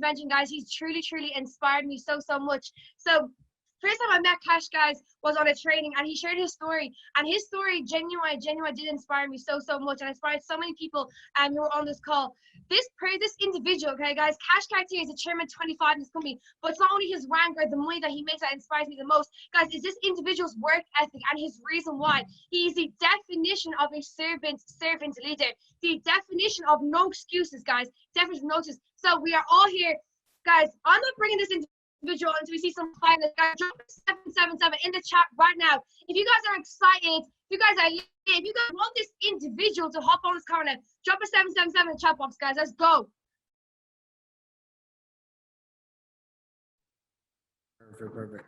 mention, guys, he's truly inspired me so much. So first time I met Cash, guys, was on a training, and he shared his story, and his story genuine did inspire me so much, and inspired so many people who were on this call. This individual, okay, guys, Cash Cartier is a chairman 25 in this company, but it's not only his rank or the money that he makes that inspires me the most, guys, is this individual's work ethic and his reason why. He is the definition of a servant leader, the definition of no excuses, guys, definition of no excuses. So we are all here, guys. I'm not bringing this individual until we see some finalists. Guys, drop 777 in the chat right now. If you guys are excited, if you guys want this individual to hop on this corner, drop a 777 in the chat box, guys. Let's go. Perfect.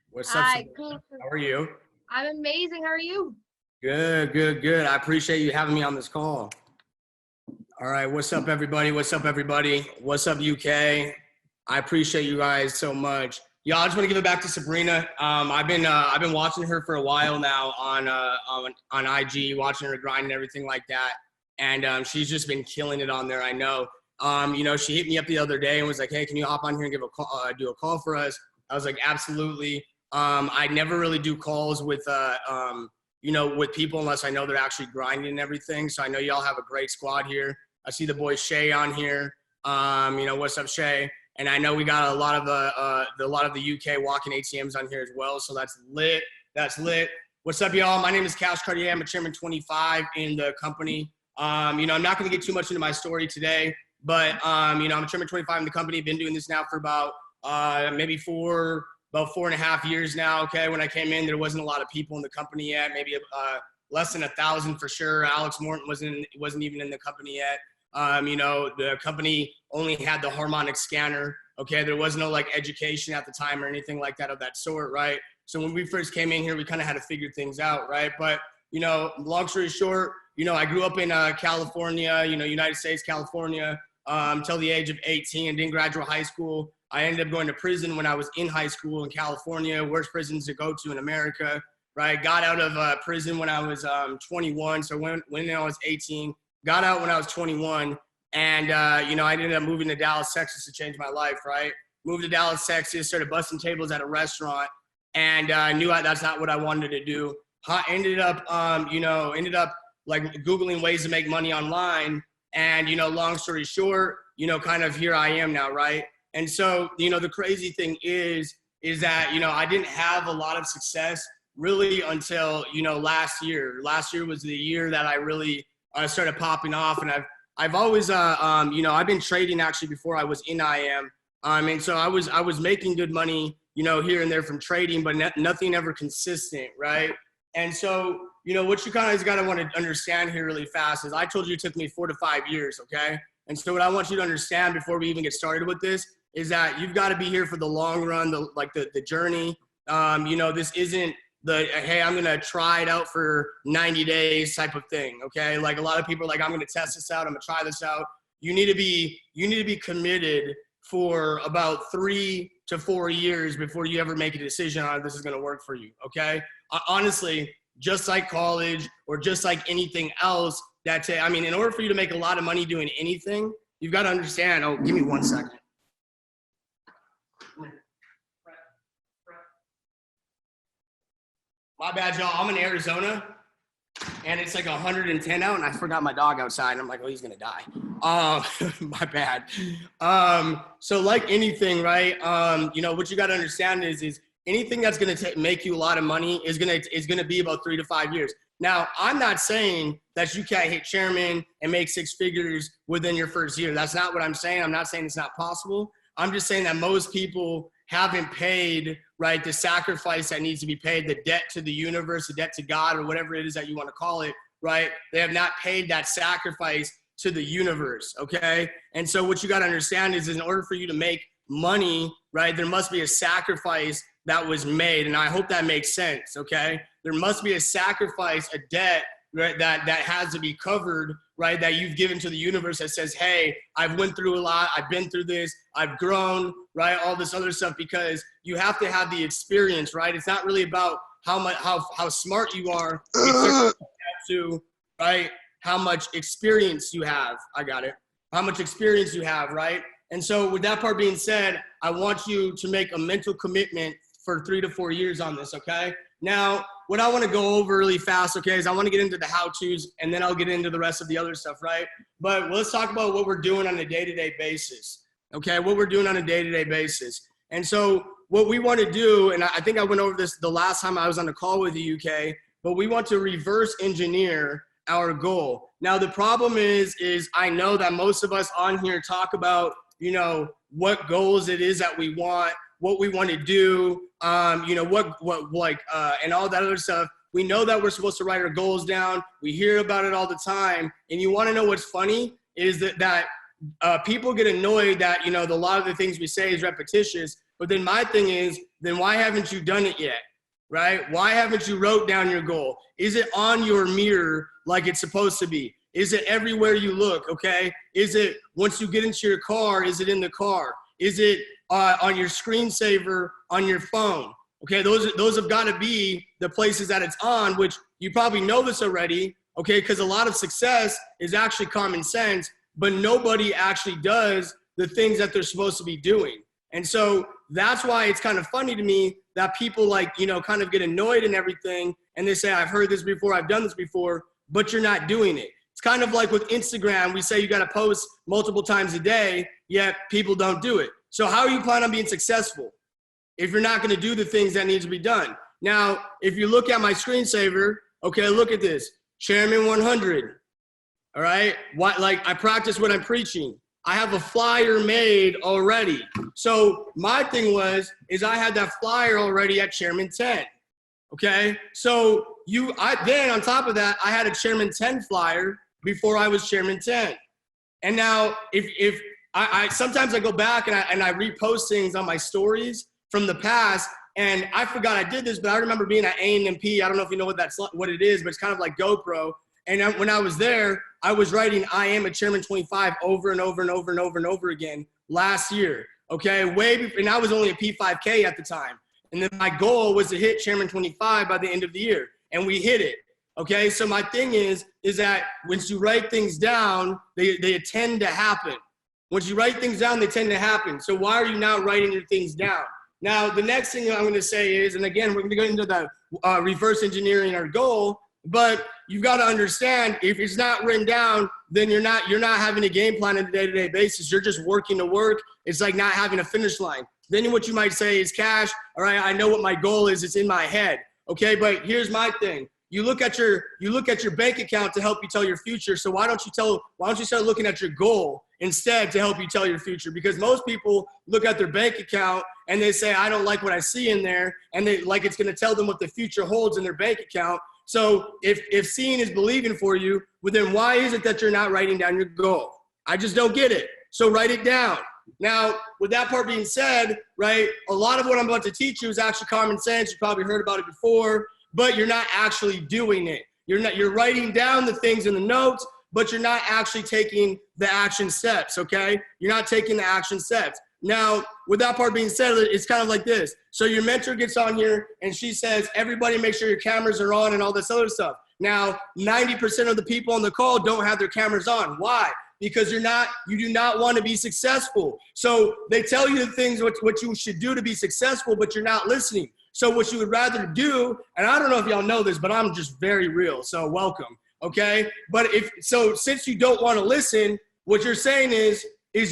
What's up? Hi, cool. How are you? I'm amazing. How are you? Good. I appreciate you having me on this call. All right, what's up, everybody? What's up, UK? I appreciate you guys so much. Y'all, I just want to give it back to Sabrina. I've been watching her for a while now on IG, watching her grind and everything like that. And she's just been killing it on there. I know. You know, she hit me up the other day and was like, "Hey, can you hop on here and give a call, do a call for us?" I was like, "Absolutely." I never really do calls with you know, with people unless I know they're actually grinding and everything. So I know y'all have a great squad here. I see the boy Shay on here. You know, what's up, Shay? And I know we got a lot of the UK walking ATMs on here as well. So that's lit. What's up, y'all? My name is Cash Cartier. I'm a chairman 25 in the company. You know, I'm not going to get too much into my story today, but you know, I'm a chairman 25 in the company. Been doing this now for about maybe about 4.5 years now. Okay, when I came in, there wasn't a lot of people in the company yet. Maybe less than 1,000 for sure. Alex Morton wasn't even in the company yet. You know, the company only had the harmonic scanner. Okay, there was no like education at the time or anything like that of that sort, right? So when we first came in here, we kind of had to figure things out, right? But you know, long story short, you know, I grew up in California, you know, United States, California, until the age of 18 and didn't graduate high school. I ended up going to prison when I was in high school in California, worst prisons to go to in America, right? Got out of prison when I was 21. So when I was 18, got out when I was 21. And, you know, I ended up moving to Dallas, Texas to change my life, right? Moved to Dallas, Texas, started busting tables at a restaurant, and knew that's not what I wanted to do. Ended up like Googling ways to make money online. And, you know, long story short, you know, kind of here I am now, right? And so, you know, the crazy thing is that, you know, I didn't have a lot of success really until, you know, last year. Last year was the year that I really started popping off. And I've always, you know, I've been trading actually before I was in IM. And so I was making good money, you know, here and there from trading, but nothing ever consistent, right? And so, you know, what you guys got to want to understand here really fast is I told you it took me 4 to 5 years, okay? And so what I want you to understand before we even get started with this is that you've got to be here for the long run, the journey. You know, this isn't the, hey, I'm going to try it out for 90 days type of thing, okay? Like a lot of people are like, I'm going to test this out. I'm going to try this out. You need to be committed for about 3 to 4 years before you ever make a decision on if this is going to work for you, okay? Honestly, just like college or just like anything else, I mean, in order for you to make a lot of money doing anything, you've got to understand, oh, give me 1 second. My bad, y'all. I'm in Arizona, and it's like 110 out, and I forgot my dog outside. And I'm like, oh, he's gonna die. My bad. So like anything, right? You know, what you got to understand is anything that's gonna make you a lot of money is gonna be about 3 to 5 years. Now, I'm not saying that you can't hit chairman and make 6 figures within your first year. That's not what I'm saying. I'm not saying it's not possible. I'm just saying that most people haven't paid, right, the sacrifice that needs to be paid, the debt to the universe, the debt to God, or whatever it is that you want to call it, right? They have not paid that sacrifice to the universe, okay? And so what you got to understand is in order for you to make money, right, there must be a sacrifice that was made. And I hope that makes sense, okay? There must be a sacrifice, a debt, right, that has to be covered, right, that you've given to the universe that says, hey, I've went through a lot, I've been through this, I've grown, right, all this other stuff, because you have to have the experience, right? It's not really about how smart you are, it's to, right, how much experience you have. I got it. How much experience you have, right? And so with that part being said, I want you to make a mental commitment for 3 to 4 years on this, okay? Now, what I want to go over really fast, okay, is I want to get into the how-tos, and then I'll get into the rest of the other stuff, right? But let's talk about what we're doing on a day-to-day basis, okay? What we're doing on a day-to-day basis. And so what we want to do, and I think I went over this the last time I was on a call with the UK, but we want to reverse engineer our goal. Now, the problem is I know that most of us on here talk about, you know, what goals it is that we want, what we want to do, you know, and all that other stuff. We know that we're supposed to write our goals down. We hear about it all the time. And you want to know what's funny is that people get annoyed that, you know, a lot of the things we say is repetitious. But then my thing is, then why haven't you done it yet, right? Why haven't you wrote down your goal? Is it on your mirror like it's supposed to be? Is it everywhere you look, okay? Is it once you get into your car, is it in the car? Is it on your screensaver on your phone? Okay, those have got to be the places that it's on, which you probably know this already, okay, because a lot of success is actually common sense, but nobody actually does the things that they're supposed to be doing. And so that's why it's kind of funny to me that people like, you know, kind of get annoyed and everything, and they say, I've heard this before, I've done this before, but you're not doing it. It's kind of like with Instagram, we say you got to post multiple times a day, yet people don't do it. So how are you planning on being successful if you're not going to do the things that need to be done? Now, if you look at my screensaver, okay, look at this, Chairman 100, all right? Like I practice what I'm preaching. I have a flyer made already. So my thing is I had that flyer already at Chairman 10, okay? So then on top of that, I had a Chairman 10 flyer before I was Chairman 10. And now if I sometimes I go back and I repost things on my stories from the past, and I forgot I did this, but I remember being at A&MP. I don't know if you know what it is, but it's kind of like GoPro. And when I was there, I was writing I am a Chairman 25 over and over and over and over and over again last year, okay? And I was only a P5K at the time. And then my goal was to hit Chairman 25 by the end of the year, and we hit it, okay? So my thing is that once you write things down, they tend to happen. Once you write things down, they tend to happen. So why are you not writing your things down? Now, the next thing I'm going to say is, and again, we're going to go into the reverse engineering our goal, but you've got to understand if it's not written down, then you're not having a game plan on a day-to-day basis. You're just working to work. It's like not having a finish line. Then what you might say is, Cash, all right, I know what my goal is. It's in my head. Okay, but here's my thing. You look at your bank account to help you tell your future. So why don't you start looking at your goal instead to help you tell your future? Because most people look at their bank account and they say, I don't like what I see in there, and they like it's going to tell them what the future holds in their bank account. So if seeing is believing for you, well, then why is it that you're not writing down your goal? I just don't get it. So write it down. Now, with that part being said, right, a lot of what I'm about to teach you is actually common sense. You probably heard about it before, but you're not actually doing it. You're writing down the things in the notes, but you're not actually taking the action steps, okay? You're not taking the action steps. Now, with that part being said, it's kind of like this. So your mentor gets on here and she says, everybody make sure your cameras are on and all this other stuff. Now, 90% of the people on the call don't have their cameras on. Why? Because you do not want to be successful. So they tell you the things what you should do to be successful, but you're not listening. So what you would rather do, and I don't know if y'all know this, but I'm just very real, so welcome, okay? But since you don't want to listen, what you're saying is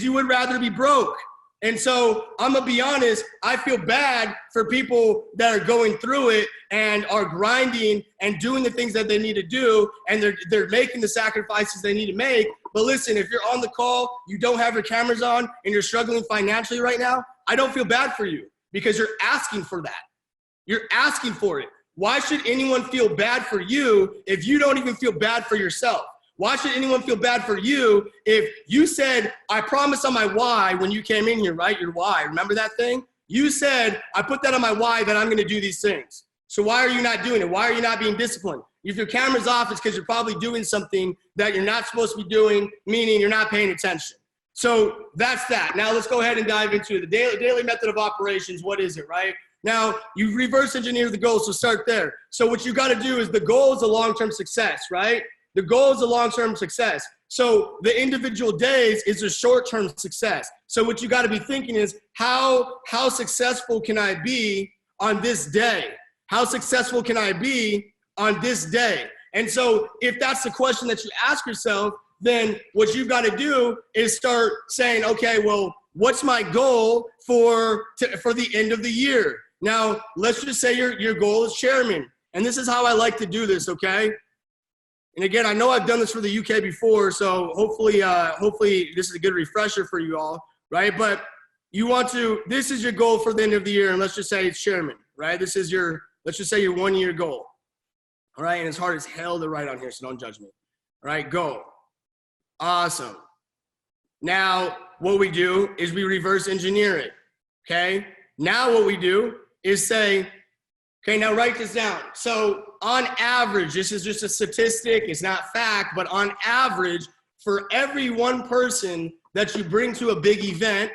you would rather be broke. And so I'm gonna be honest, I feel bad for people that are going through it and are grinding and doing the things that they need to do, and they're making the sacrifices they need to make. But listen, if you're on the call, you don't have your cameras on, and you're struggling financially right now, I don't feel bad for you because you're asking for that. You're asking for it. Why should anyone feel bad for you if you don't even feel bad for yourself? Why should anyone feel bad for you if you said, I promise on my why when you came in here, right? Your why, remember that thing? You said, I put that on my why that I'm gonna do these things. So why are you not doing it? Why are you not being disciplined? If your camera's off, it's because you're probably doing something that you're not supposed to be doing, meaning you're not paying attention. So that's that. Now let's go ahead and dive into the daily method of operations. What is it, right? Now, you reverse engineer the goal, so start there. So what you gotta do is the goal is a long-term success, right? The goal is a long-term success. So the individual days is a short-term success. So what you got to be thinking is, how successful can I be on this day? How successful can I be on this day? And so if that's the question that you ask yourself, then what you've got to do is start saying, okay, well, what's my goal for the end of the year? Now, let's just say your goal is chairman. And this is how I like to do this, okay? And again, I know I've done this for the UK before, so hopefully this is a good refresher for you all, right? But this is your goal for the end of the year, and let's just say it's chairman, right? This is let's just say your 1 year goal, all right? And it's hard as hell to write on here, so don't judge me, all right? Goal. Awesome. Now, what we do is we reverse engineer it, okay? Now what we do is say, okay, now write this down. So on average, this is just a statistic, it's not fact, but on average, for every one person that you bring to a big event,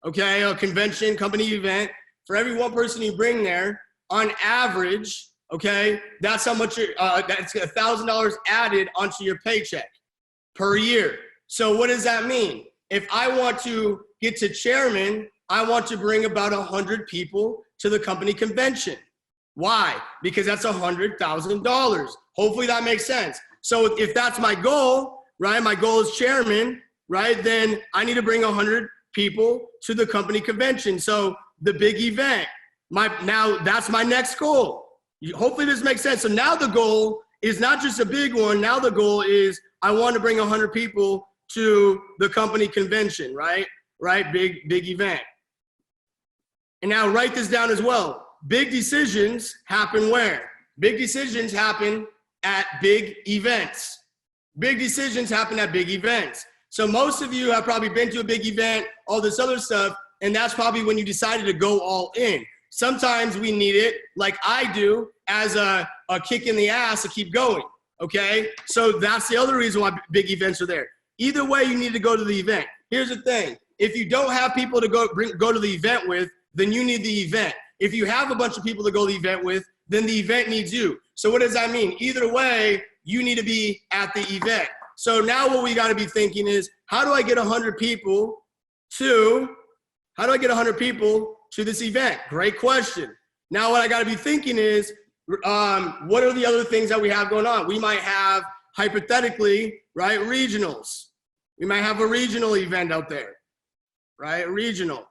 okay, a convention, company event, for every one person you bring there, on average, okay, that's how much, that's $1,000 added onto your paycheck per year. So what does that mean? If I want to get to chairman, I want to bring about 100 people to the company convention. Why? Because that's $100,000. Hopefully that makes sense. So if that's my goal, right? My goal is chairman, right? Then I need to bring 100 people to the company convention. So the big event, now that's my next goal. Hopefully this makes sense. So now the goal is not just a big one. Now the goal is I want to bring 100 people to the company convention, right? Right? Big event. And now write this down as well. Big decisions happen where? Big decisions happen at big events. Big decisions happen at big events. So most of you have probably been to a big event, all this other stuff, and that's probably when you decided to go all in. Sometimes we need it, like I do, as a kick in the ass to keep going, okay? So that's the other reason why big events are there. Either way, you need to go to the event. Here's the thing. If you don't have people to go to the event with, then you need the event. If you have a bunch of people to go to the event with, then the event needs you. So what does that mean? Either way, you need to be at the event. So now what we got to be thinking is, how do I get 100 people to this event? Great question. Now what I got to be thinking is, what are the other things that we have going on? We might have, hypothetically, right, regionals. We might have a regional event out there, right? Regional.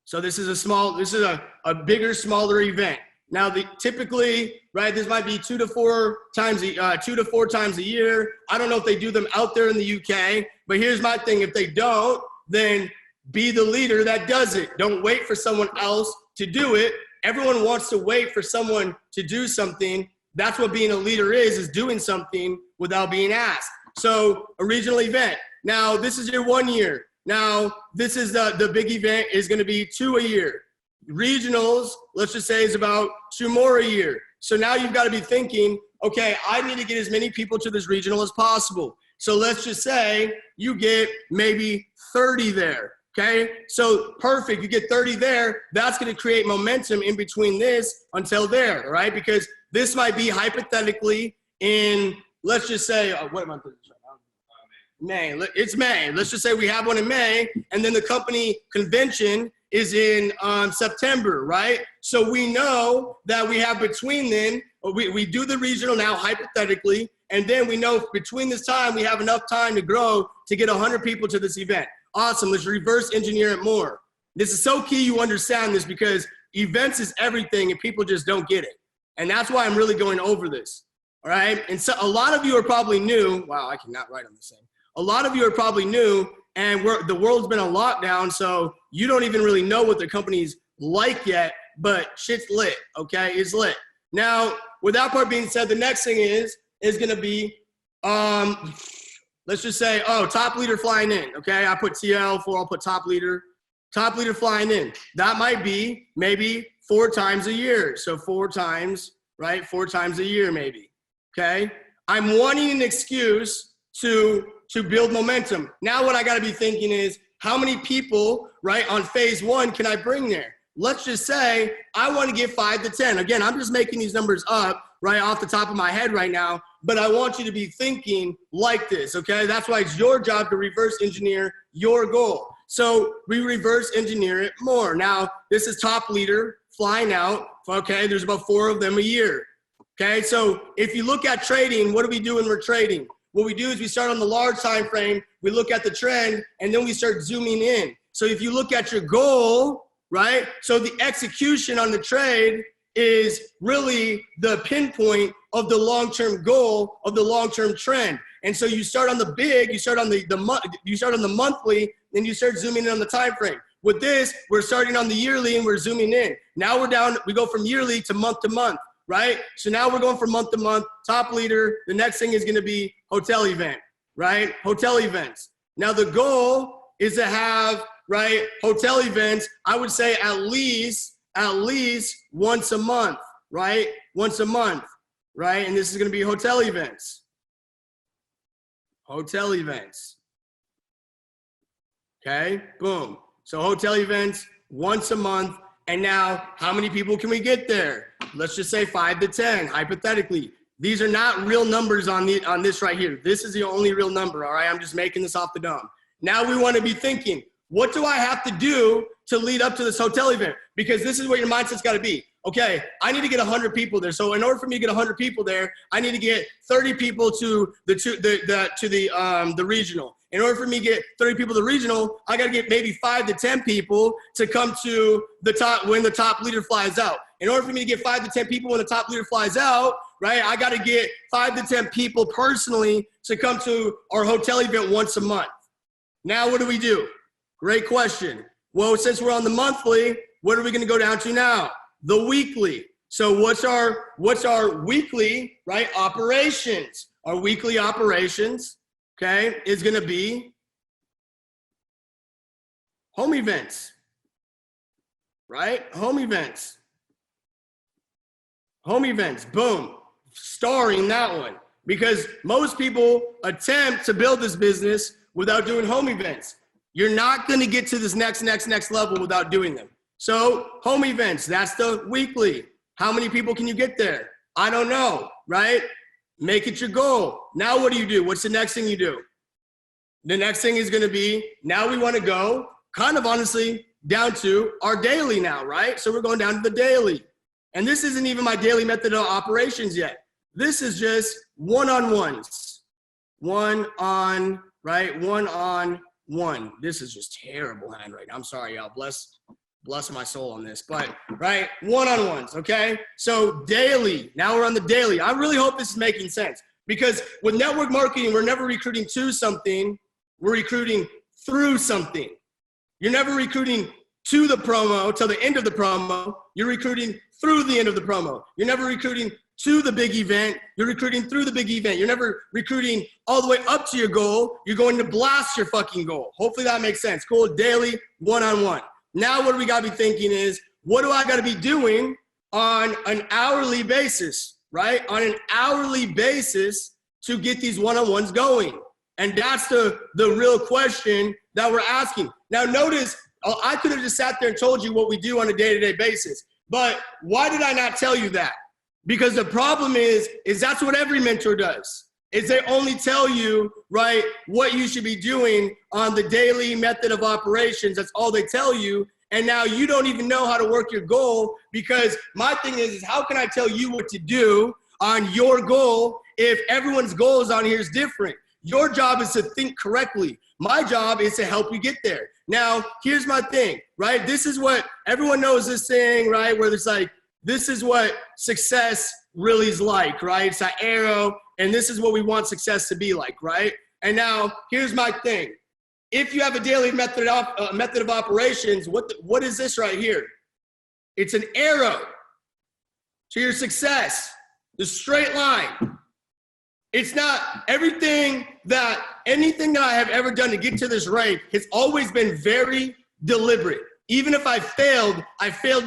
So this is a bigger, smaller event. Now, typically, right, this might be 2 to 4 times a year. I don't know if they do them out there in the UK, but here's my thing. If they don't, then be the leader that does it. Don't wait for someone else to do it. Everyone wants to wait for someone to do something. That's what being a leader is doing something without being asked. So a regional event. Now, this is your 1 year. Now, this is the big event is going to be 2 a year. Regionals, let's just say, is about 2 more a year. So now you've got to be thinking, okay, I need to get as many people to this regional as possible. So let's just say you get maybe 30 there, okay? So perfect, you get 30 there. That's going to create momentum in between this until there, right? Because this might be hypothetically in, let's just say, what am I putting this right now? May. It's May. Let's just say we have one in May, and then the company convention is in September, right? So we know that we have between then, we do the regional now hypothetically, and then we know between this time we have enough time to grow to get 100 people to this event. Awesome, let's reverse engineer it more. This is so key you understand this, because events is everything and people just don't get it. And that's why I'm really going over this, all right? And so a lot of you are probably new. Wow, I cannot write on this thing. A lot of you are probably new, and the world's been on lockdown, so you don't even really know what the company's like yet, but shit's lit, okay? It's lit. Now, with that part being said, the next thing is going to be, let's just say, top leader flying in, okay? I put TL for, I'll put top leader flying in. That might be maybe 4 times a year. So 4 times, right? 4 times a year maybe, okay? I'm wanting an excuse to build momentum. Now what I gotta be thinking is, how many people, right, on phase 1 can I bring there? Let's just say I wanna get 5 to 10. Again, I'm just making these numbers up right off the top of my head right now, but I want you to be thinking like this, okay? That's why it's your job to reverse engineer your goal. So we reverse engineer it more. Now, this is top leader flying out, okay? There's about 4 of them a year, okay? So if you look at trading, what do we do when we're trading? What we do is we start on the large time frame, we look at the trend, and then we start zooming in. So if you look at your goal, right? So the execution on the trade is really the pinpoint of the long-term goal of the long-term trend. And so you start on the big, you start on the monthly, and you start zooming in on the time frame. With this, we're starting on the yearly and we're zooming in. Now we're down, we go from yearly to month, right? So now we're going from month to month, top leader. The next thing is gonna be hotel event, right? Hotel events. Now the goal is to have, right, hotel events, I would say at least once a month, right? Once a month, right? And this is gonna be hotel events. Hotel events. Okay, boom. So hotel events once a month. And now how many people can we get there? Let's just say 5 to 10, hypothetically. These are not real numbers on this right here. This is the only real number, all right? I'm just making this off the dome. Now we wanna be thinking, what do I have to do to lead up to this hotel event? Because this is what your mindset's gotta be. Okay, I need to get 100 people there. So in order for me to get 100 people there, I need to get 30 people to the regional. In order for me to get 30 people to the regional, I gotta get maybe 5 to 10 people to come to the top when the top leader flies out. In order for me to get 5 to 10 people when the top leader flies out, right, I gotta get 5 to 10 people personally to come to our hotel event once a month. Now what do? Great question. Well, since we're on the monthly, what are we gonna go down to now? The weekly. So what's our weekly, right, operations? Our weekly operations, okay, is gonna be home events, right? Home events. Home events, boom, starring that one. Because most people attempt to build this business without doing home events. You're not gonna get to this next level without doing them. So home events, that's the weekly. How many people can you get there? I don't know, right? Make it your goal. Now what do? What's the next thing you do? The next thing is gonna be, now we wanna go kind of honestly down to our daily now, right? So we're going down to the daily. And this isn't even my daily method of operations yet. This is just one-on-ones. One-on, right? One-on-one. This is just terrible handwriting. I'm sorry, y'all. Bless my soul on this, but right, one-on-ones, okay? So daily, now we're on the daily. I really hope this is making sense because with network marketing, we're never recruiting to something, we're recruiting through something. You're never recruiting to the promo till the end of the promo, you're recruiting through the end of the promo. You're never recruiting to the big event, you're recruiting through the big event. You're never recruiting all the way up to your goal, you're going to blast your fucking goal. Hopefully that makes sense. Cool, daily, one-on-one. Now what we gotta be thinking is, what do I gotta be doing on an hourly basis, right? On an hourly basis to get these one-on-ones going. And that's the real question that we're asking. Now notice, I could have just sat there and told you what we do on a day-to-day basis, but why did I not tell you that? Because the problem is that's what every mentor does, is they only tell you, right, what you should be doing on the daily method of operations. That's all they tell you. And now you don't even know how to work your goal, because my thing is how can I tell you what to do on your goal if everyone's goals on here is different? Your job is to think correctly. My job is to help you get there. Now, here's my thing, right? This is what everyone knows, this thing, right? Where it's like, this is what success really is like, right? It's that arrow, and this is what we want success to be like, right? And now, here's my thing. If you have a daily method of operations, what is this right here? It's an arrow to your success, the straight line. It's not anything that I have ever done to get to this rank has always been very deliberate. Even if I failed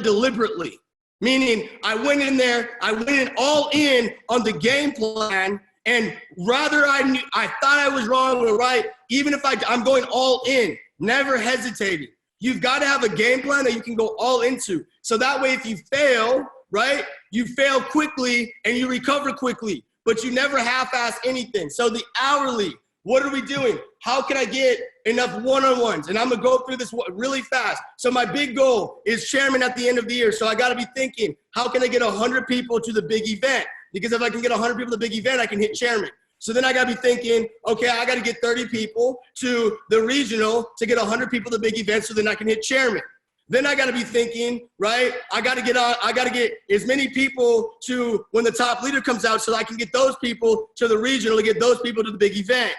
deliberately. Meaning I went in there, I went in all in on the game plan, and rather I thought I was wrong or right, even if I'm going all in, never hesitating. You've got to have a game plan that you can go all into. So that way if you fail, right, you fail quickly and you recover quickly, but you never half-ass anything. So the hourly, what are we doing? How can I get enough one-on-ones? And I'm gonna go through this really fast. So my big goal is chairman at the end of the year. So I gotta be thinking, how can I get 100 people to the big event? Because if I can get 100 people to the big event, I can hit chairman. So then I gotta be thinking, okay, I gotta get 30 people to the regional to get 100 people to the big event so then I can hit chairman. Then I gotta be thinking, right? I gotta get as many people to when the top leader comes out so I can get those people to the regional to get those people to the big event.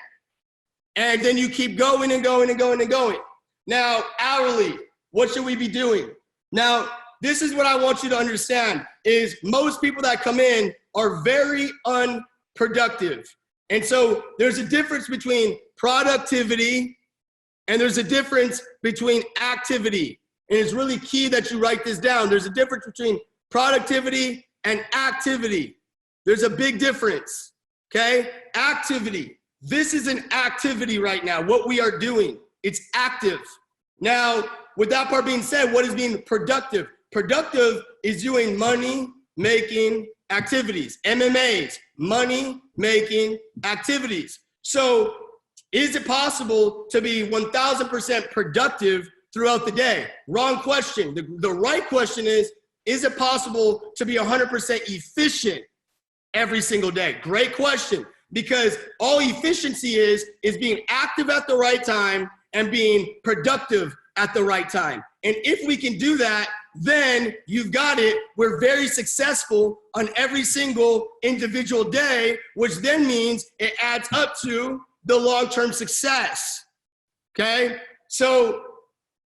And then you keep going and going and going and going. Now, hourly, what should we be doing? Now, this is what I want you to understand is most people that come in are very unproductive. And so there's a difference between productivity and there's a difference between activity. And it's really key that you write this down. There's a difference between productivity and activity. There's a big difference, okay? Activity. This is an activity right now, what we are doing. It's active. Now, with that part being said, what is being productive? Productive is doing money-making activities, MMAs, money-making activities. So is it possible to be 1,000% productive throughout the day? Wrong question. The right question is it possible to be 100% efficient every single day? Great question, because all efficiency is being active at the right time and being productive at the right time. And if we can do that, then you've got it. We're very successful on every single individual day, which then means it adds up to the long-term success, okay? So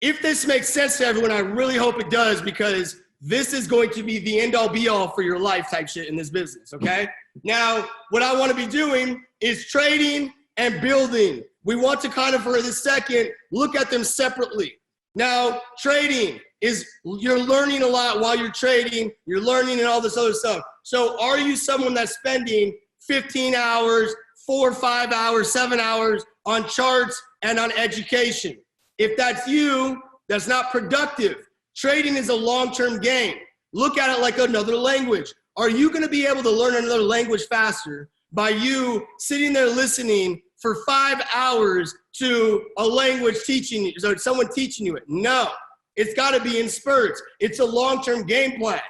if this makes sense to everyone, I really hope it does, because this is going to be the end-all be-all for your life type shit in this business, okay? Now, what I want to be doing is trading and building. We want to kind of, for this second, look at them separately. Now, trading is, you're learning a lot while you're trading, you're learning and all this other stuff. So are you someone that's spending 15 hours, 4 or 5 hours, 7 hours on charts and on education? If that's you, that's not productive. Trading is a long-term game. Look at it like another language. Are you gonna be able to learn another language faster by you sitting there listening for 5 hours to a language teaching you, so someone teaching you it? No, it's gotta be in spurts. It's a long-term game plan,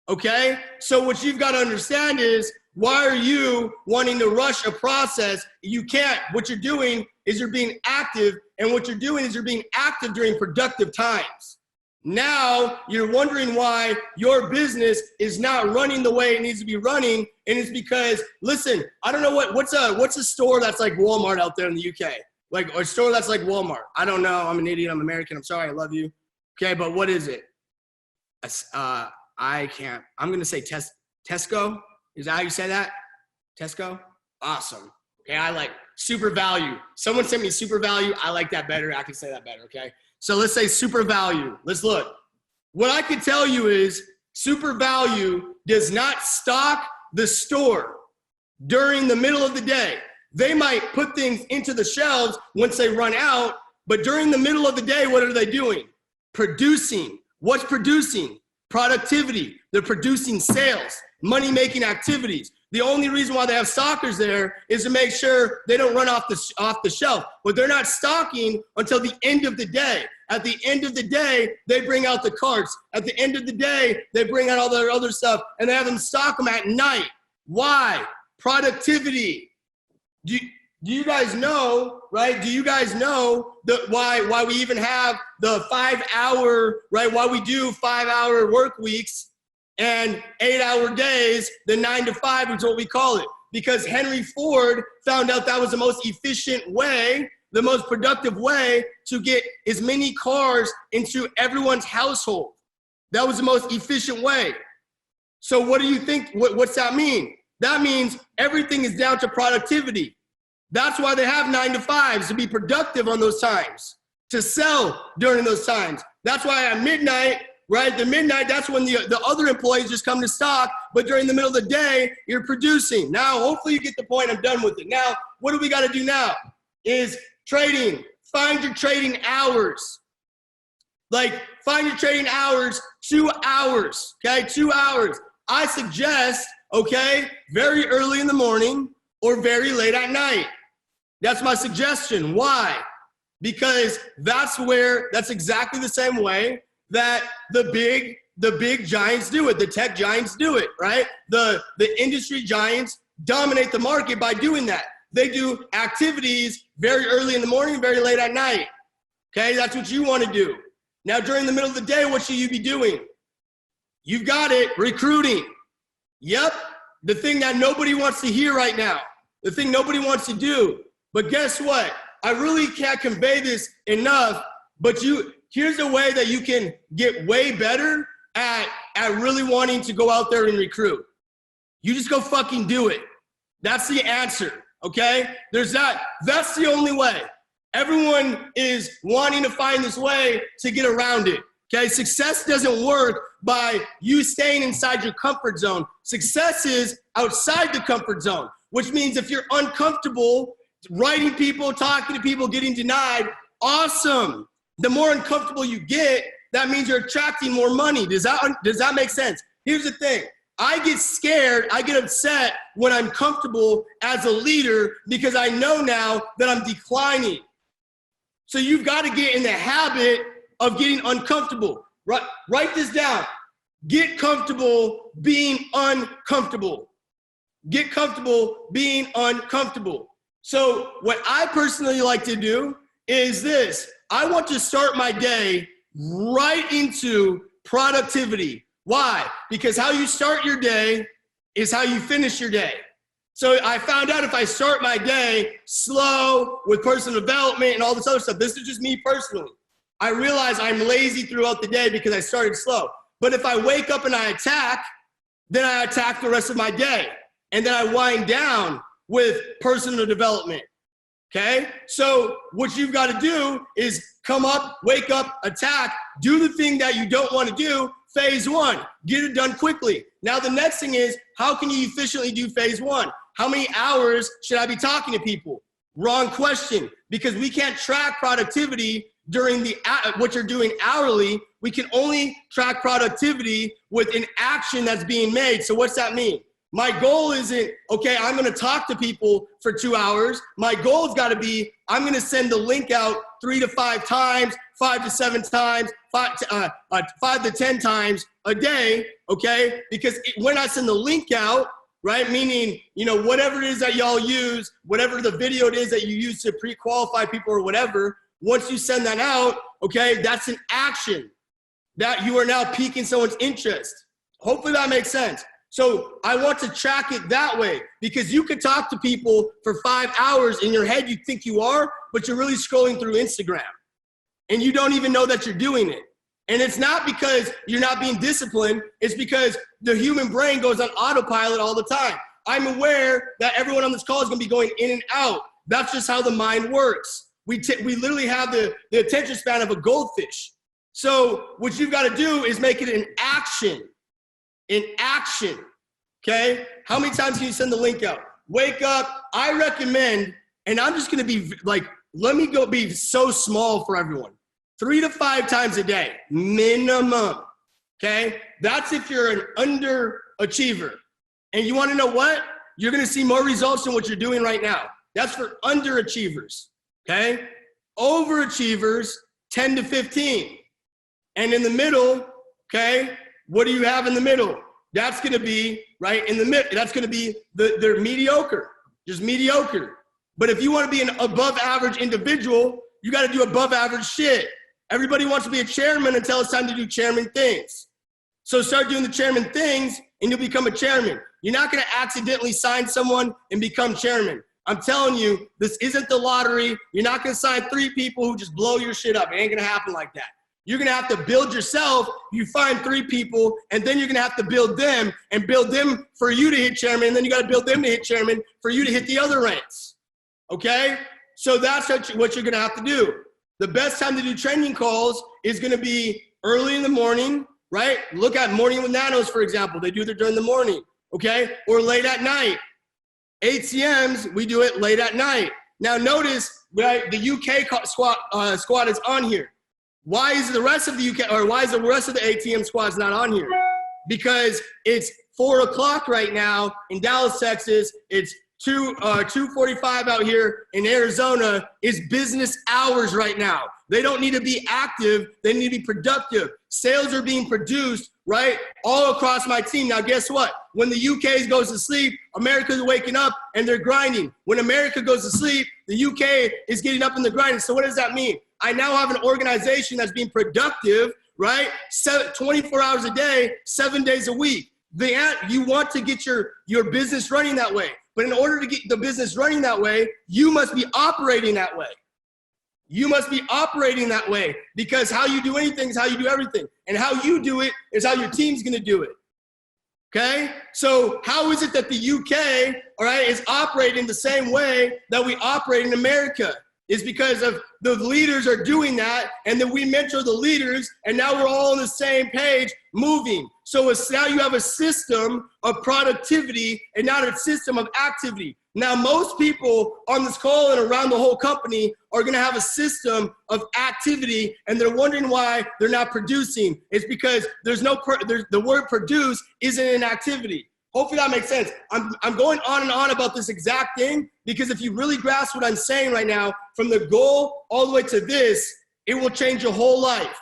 okay? So what you've gotta understand is, why are you wanting to rush a process? You can't. What you're doing is you're being active, and what you're doing is you're being active during productive times. Now you're wondering why your business is not running the way it needs to be running, and it's because, listen, I don't know what's a store that's like Walmart out there in the UK, like a store that's like Walmart. I don't know. I'm an idiot. I'm American. I'm sorry. I love you. Okay, but what is it? I can't. I'm gonna say Tesco. Is that how you say that? Tesco? Awesome. Okay, I like Super Value. Someone sent me Super Value. I like that better. I can say that better, okay? So let's say Super Value. Let's look. What I can tell you is Super Value does not stock the store during the middle of the day. They might put things into the shelves once they run out, but during the middle of the day, what are they doing? Producing. What's producing? Productivity. They're producing sales, money-making activities. The only reason why they have stockers there is to make sure they don't run off the shelf. But they're not stocking until the end of the day. At the end of the day, they bring out the carts. At the end of the day, they bring out all their other stuff, and they have them stock them at night. Why? Productivity. Do you guys know, right? Do you guys know why we even have the 5 hour, right? Why we do 5 hour work weeks and 8 hour days, the 9 to 5 is what we call it. Because Henry Ford found out that was the most efficient way, the most productive way to get as many cars into everyone's household. That was the most efficient way. So what do you think, what's that mean? That means everything is down to productivity. That's why they have 9 to 5s, to be productive on those times, to sell during those times. That's why at midnight, right, the midnight, that's when the other employees just come to stock, but during the middle of the day, you're producing. Now, hopefully you get the point. I'm done with it. Now, what do we got to do now is trading. Find your trading hours. Like, find your trading hours, 2 hours, okay, 2 hours. I suggest, okay, very early in the morning or very late at night. That's my suggestion. Why? Because that's exactly the same way that the big giants do it. The tech giants do it, right? The industry giants dominate the market by doing that. They do activities very early in the morning, very late at night. Okay, that's what you want to do. Now, during the middle of the day, what should you be doing? You've got it, recruiting. Yep, the thing that nobody wants to hear right now, the thing nobody wants to do. But guess what? I really can't convey this enough, but here's a way that you can get way better at really wanting to go out there and recruit. You just go fucking do it. That's the answer, okay? That's the only way. Everyone is wanting to find this way to get around it, okay? Success doesn't work by you staying inside your comfort zone. Success is outside the comfort zone, which means if you're uncomfortable writing people, talking to people, getting denied, awesome. The more uncomfortable you get, that means you're attracting more money. Does that make sense? Here's the thing. I get scared, I get upset when I'm comfortable as a leader because I know now that I'm declining. So you've got to get in the habit of getting uncomfortable. Write this down. Get comfortable being uncomfortable. Get comfortable being uncomfortable. So what I personally like to do is this. I want to start my day right into productivity. Why? Because how you start your day is how you finish your day. So I found out if I start my day slow with personal development and all this other stuff, this is just me personally. I realize I'm lazy throughout the day because I started slow. But if I wake up and I attack, then I attack the rest of my day. And then I wind down with personal development. Okay? So what you've got to do is come up, wake up, attack, do the thing that you don't want to do. Phase one, get it done quickly. Now the next thing is, how can you efficiently do phase one? How many hours should I be talking to people? Wrong question, because we can't track productivity during what you're doing hourly. We can only track productivity with an action that's being made. So what's that mean? My goal isn't, okay, I'm gonna talk to people for 2 hours. My goal's gotta be, I'm gonna send the link out 3 to 5 times, 5 to 7 times, 5 to 10 times a day, okay? Because when I send the link out, right, meaning, whatever it is that y'all use, whatever the video it is that you use to pre-qualify people or whatever, once you send that out, okay, that's an action that you are now piquing someone's interest. Hopefully that makes sense. So I want to track it that way, because you could talk to people for 5 hours. In your head you think you are, but you're really scrolling through Instagram and you don't even know that you're doing it. And it's not because you're not being disciplined, it's because the human brain goes on autopilot all the time. I'm aware that everyone on this call is gonna be going in and out. That's just how the mind works. We literally have the attention span of a goldfish. So what you've gotta do is make it an action. In action, okay? How many times can you send the link out? Wake up, I recommend, and I'm just gonna be like, let me go be so small for everyone. 3 to 5 times a day, minimum, okay? That's if you're an underachiever. And you wanna know what? You're gonna see more results than what you're doing right now. That's for underachievers, okay? Overachievers, 10 to 15. And in the middle, okay? What do you have in the middle? That's gonna be right in the middle. That's gonna be they're mediocre, just mediocre. But if you wanna be an above average individual, you gotta do above average shit. Everybody wants to be a chairman until it's time to do chairman things. So start doing the chairman things and you'll become a chairman. You're not gonna accidentally sign someone and become chairman. I'm telling you, this isn't the lottery. You're not gonna sign 3 people who just blow your shit up. It ain't gonna happen like that. You're gonna have to build yourself. You find 3 people, and then you're gonna have to build them and build them for you to hit chairman, and then you gotta build them to hit chairman for you to hit the other ranks, okay? So that's what you're gonna have to do. The best time to do training calls is gonna be early in the morning, right? Look at Morning with Nanos, for example. They do it during the morning, okay? Or late at night. ATMs, we do it late at night. Now notice, right, the UK squad is on here. Why is the rest of the UK, or why is the rest of the ATM squads not on here? because it's 4 o'clock right now in Dallas, Texas. It's 2:45 out here in Arizona. Is business hours right now. They don't need to be active. They need to be productive. Sales are being produced, right, all across my team. Now, guess what? When the UK goes to sleep, America's waking up and they're grinding. When America goes to sleep, the UK is getting up and they're grinding. So what does that mean? I now have an organization that's being productive, right, 24 hours a day, 7 days a week. You want to get your business running that way. But in order to get the business running that way, you must be operating that way. You must be operating that way, because how you do anything is how you do everything. And how you do it is how your team's going to do it. Okay? So how is it that the UK, all right, is operating the same way that we operate in America? Is because of the leaders are doing that, and then we mentor the leaders, and now we're all on the same page moving. So now you have a system of productivity and not a system of activity. Now, most people on this call and around the whole company are going to have a system of activity, and they're wondering why they're not producing. It's because the word produce isn't an activity. Hopefully that makes sense. I'm going on and on about this exact thing, because if you really grasp what I'm saying right now, from the goal all the way to this, it will change your whole life.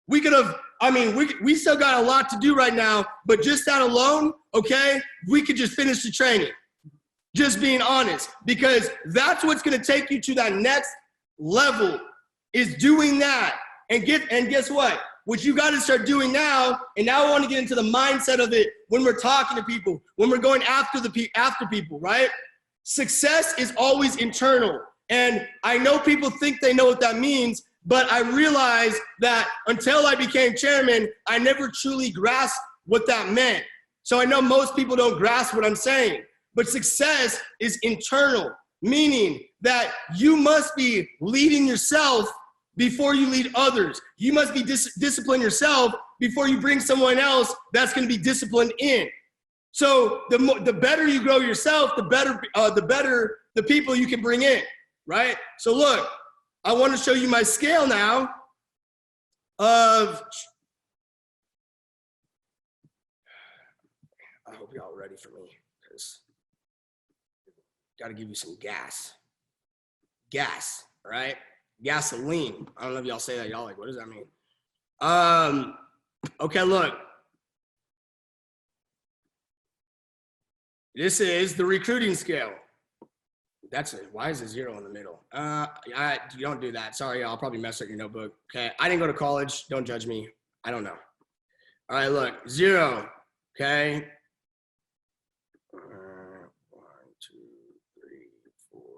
We still got a lot to do right now, but just that alone, okay, we could just finish the training. Just being honest, because that's what's going to take you to that next level, is doing that. And guess what? What you got to start doing now, and now I want to get into the mindset of it when we're talking to people, when we're going after people, right? Success is always internal. And I know people think they know what that means, but I realized that until I became chairman, I never truly grasped what that meant. So I know most people don't grasp what I'm saying. But success is internal, meaning that you must be leading yourself before you lead others. You must be discipline yourself before you bring someone else that's going to be disciplined in. So the better you grow yourself, the better the people you can bring in, right? So look, I want to show you my scale now of, I hope y'all ready for me, because got to give you some gas, right? Gasoline. I don't know if y'all say that. Y'all like, what does that mean? Okay, look. This is the recruiting scale. That's it. Why is a 0 in the middle? You don't do that. Sorry, I'll probably mess up your notebook. Okay, I didn't go to college. Don't judge me. I don't know. All right, look, 0. Okay. 1, 2, 3, 4, 5,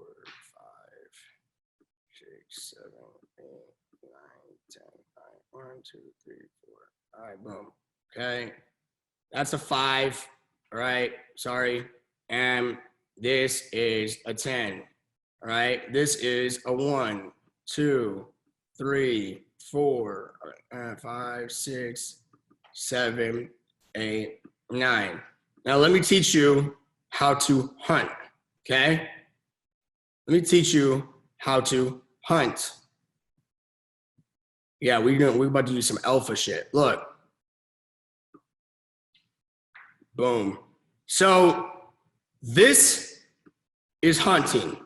6, 7, 8, 9, 10. All right, 1, 2, 3, 4. All right, boom. Okay, that's a 5. All right, sorry. And this is a 10. All right, this is a 1, 2, 3, 4, 5, 6, 7, 8, 9. Now let me teach you how to hunt. Okay, let me teach you how to hunt. Yeah, we're about to do some alpha shit. Look. Boom. So this is hunting.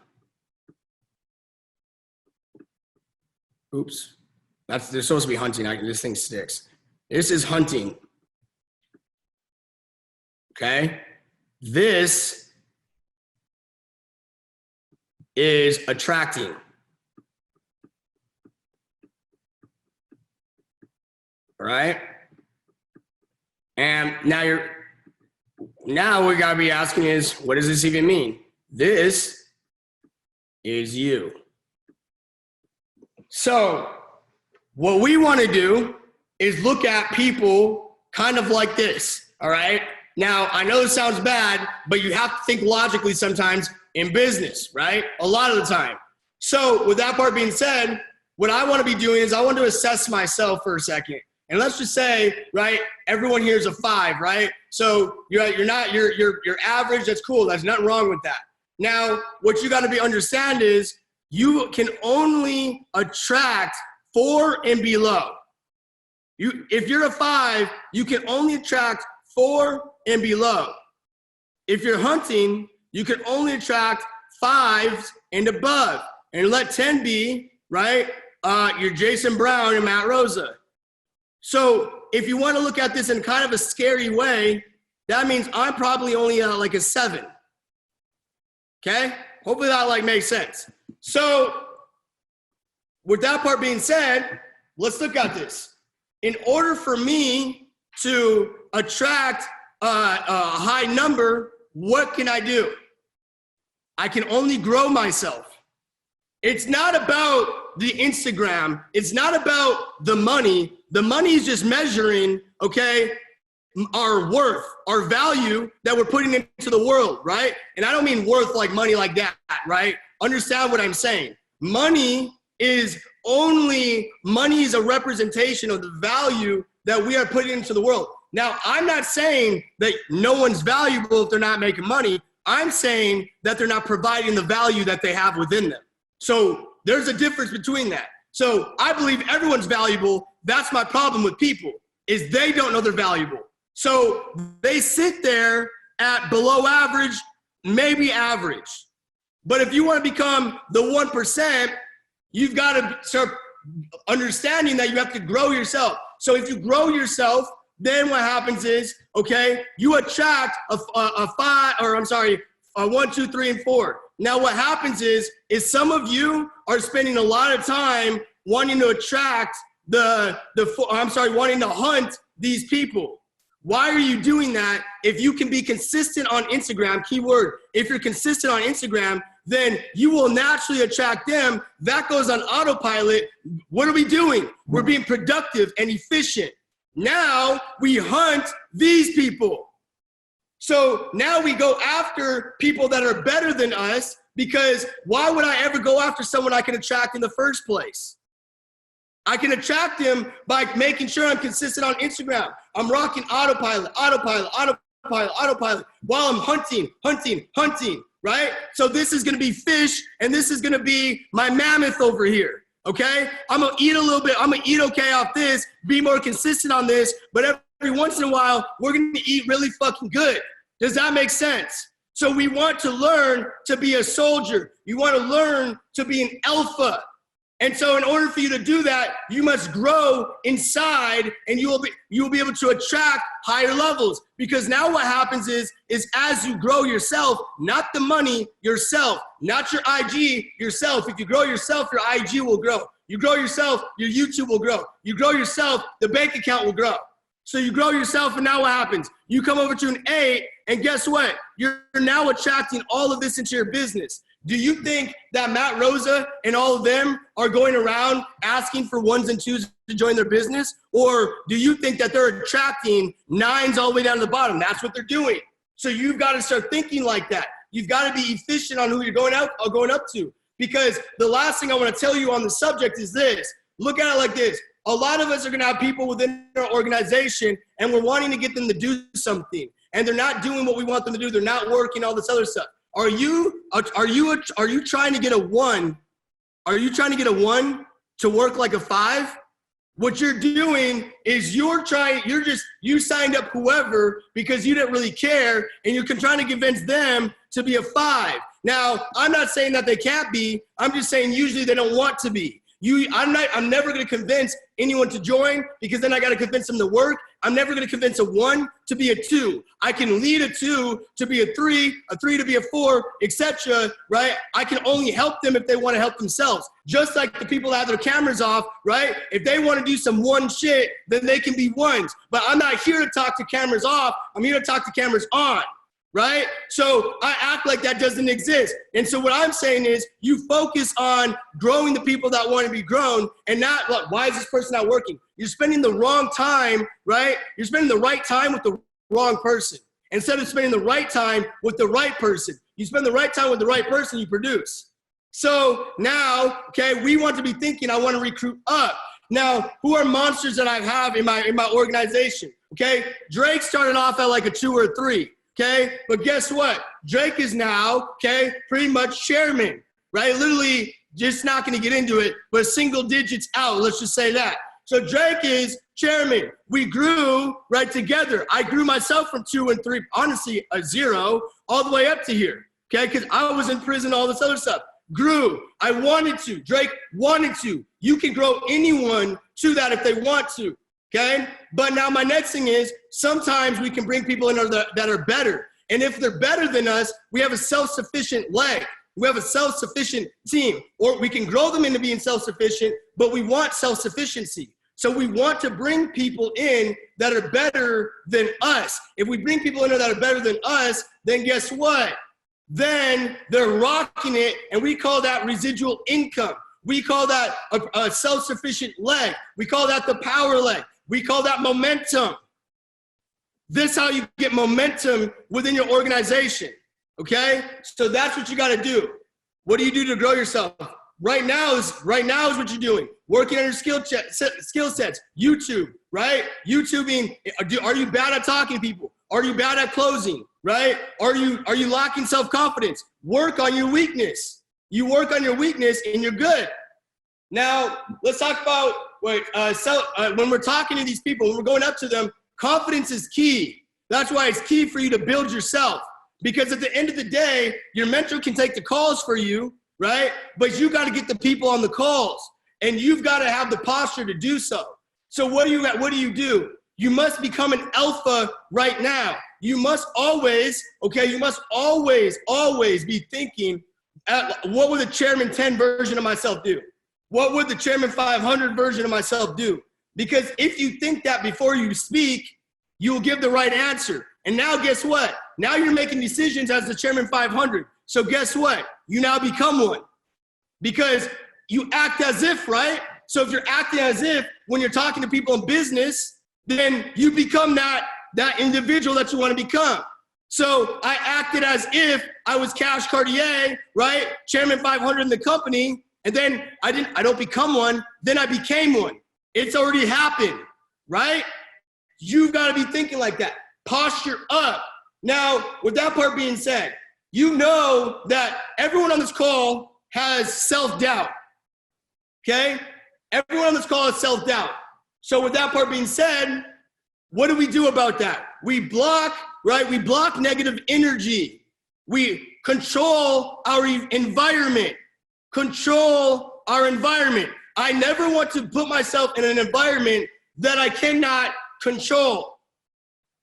Oops. They're supposed to be hunting. This thing sticks. This is hunting. Okay. This is attracting. All right. And now we gotta be asking is, what does this even mean? This is you. So what we want to do is look at people kind of like this. All right. Now I know this sounds bad, but you have to think logically sometimes in business, right? A lot of the time. So with that part being said, what I want to be doing is I want to assess myself for a second. And let's just say, right, everyone here is a 5, right? So you're average, that's cool. There's nothing wrong with that. Now, what you got to understand is you can only attract 4 and below. If you're a 5, you can only attract 4 and below. If you're hunting, you can only attract 5s and above. And let 10 be, right, your Jason Brown and Matt Rosa. So if you want to look at this in kind of a scary way, that means I'm probably only like a 7. Okay? Hopefully that like makes sense. So with that part being said, let's look at this. In order for me to attract a high number, what can I do? I can only grow myself. It's not about the Instagram. It's not about the money. The money is just measuring, okay, our worth, our value that we're putting into the world, right? And I don't mean worth like money like that, right? Understand what I'm saying. Money is a representation of the value that we are putting into the world. Now, I'm not saying that no one's valuable if they're not making money. I'm saying that they're not providing the value that they have within them. So there's a difference between that. So I believe everyone's valuable. That's my problem with people, is they don't know they're valuable. So they sit there at below average, maybe average. But if you want to become the 1%, you've got to start understanding that you have to grow yourself. So if you grow yourself, then what happens is, okay, you attract a 1, 2, 3, and 4. Now what happens is some of you are spending a lot of time wanting to attract wanting to hunt these people. Why are you doing that? If you can be consistent on Instagram, keyword, if you're consistent on Instagram, then you will naturally attract them. That goes on autopilot. What are we doing? We're being productive and efficient. Now we hunt these people. So now we go after people that are better than us, because why would I ever go after someone I can attract in the first place? I can attract them by making sure I'm consistent on Instagram. I'm rocking autopilot while I'm hunting, right? So this is gonna be fish, and this is gonna be my mammoth over here, okay? I'm gonna eat a little bit, I'm gonna eat okay off this, be more consistent on this, but every once in a while, we're gonna eat really fucking good. Does that make sense? So we want to learn to be a soldier. You want to learn to be an alpha. And so in order for you to do that, you must grow inside, and you will be able to attract higher levels. Because now what happens is as you grow yourself, not the money, yourself, not your IG, yourself. If you grow yourself, your IG will grow. You grow yourself, your YouTube will grow. You grow yourself, the bank account will grow. So you grow yourself, and now what happens? You come over to an 8, and guess what? You're now attracting all of this into your business. Do you think that Matt Rosa and all of them are going around asking for 1s and 2s to join their business? Or do you think that they're attracting 9s all the way down to the bottom? That's what they're doing. So you've got to start thinking like that. You've got to be efficient on who you're going up to. Because the last thing I want to tell you on the subject is this. Look at it like this. A lot of us are going to have people within our organization, and we're wanting to get them to do something, and they're not doing what we want them to do. They're not working, all this other stuff. Are you trying to get a 1? Are you trying to get a 1 to work like a 5? What you're doing is you signed up whoever because you didn't really care, and you're trying to convince them to be a 5. Now, I'm not saying that they can't be. I'm just saying usually they don't want to be. I'm never going to convince anyone to join, because then I got to convince them to work. I'm never going to convince a 1 to be a 2. I can lead a 2 to be a 3 to be a 4, etc. Right? I can only help them if they want to help themselves. Just like the people that have their cameras off, right? If they want to do some 1 shit, then they can be 1s. But I'm not here to talk to cameras off. I'm here to talk to cameras on. Right? So I act like that doesn't exist. And so what I'm saying is you focus on growing the people that want to be grown, and not, look, why is this person not working? You're spending the wrong time, right? You're spending the right time with the wrong person. Instead of spending the right time with the right person. You spend the right time with the right person, you produce. So now, okay, we want to be thinking, I want to recruit up. Now, who are monsters that I have in my organization? Okay, Drake started off at like a 2 or a 3. Okay, but guess what? Drake is now, okay, pretty much chairman, right? Literally, just not going to get into it, but single digits out. Let's just say that. So Drake is chairman. We grew right together. I grew myself from 2 and 3, honestly, a 0, all the way up to here, okay? Because I was in prison, all this other stuff. Grew. I wanted to. Drake wanted to. You can grow anyone to that if they want to, okay? But now my next thing is sometimes we can bring people in that are better. And if they're better than us, we have a self-sufficient leg. We have a self-sufficient team. Or we can grow them into being self-sufficient, but we want self-sufficiency. So we want to bring people in that are better than us. If we bring people in that are better than us, then guess what? Then they're rocking it, and we call that residual income. We call that a self-sufficient leg. We call that the power leg. We call that momentum. This is how you get momentum within your organization, okay? So that's what you gotta do. What do you do to grow yourself? Right now is what you're doing. Working on your skill sets. YouTube, right? YouTubing. Are you bad at talking to people? Are you bad at closing, right? Are you lacking self-confidence? Work on your weakness. You work on your weakness and you're good. Now, let's talk about when we're talking to these people, when we're going up to them, confidence is key. That's why it's key for you to build yourself. Because at the end of the day, your mentor can take the calls for you, right? But you got to get the people on the calls, and you've got to have the posture to do so. So what do you do? You must become an alpha right now. You must always, okay, you must always be thinking, what would the Chairman 10 version of myself do? What would the Chairman 500 version of myself do? Because if you think that before you speak, you will give the right answer. And now guess what? Now you're making decisions as the Chairman 500. So guess what? You now become one. Because you act as if, right? So if you're acting as if when you're talking to people in business, then you become that individual that you want to become. So I acted as if I was Cash Cartier, right? Chairman 500 in the company, and then I don't become one, then I became one. It's already happened, right? You've got to be thinking like that. Posture up. Now, with that part being said, you know that everyone on this call has self-doubt, okay? Everyone on this call has self-doubt. So with that part being said, what do we do about that? We block, right? We block negative energy. We control our environment. Control our environment. I never want to put myself in an environment that I cannot control.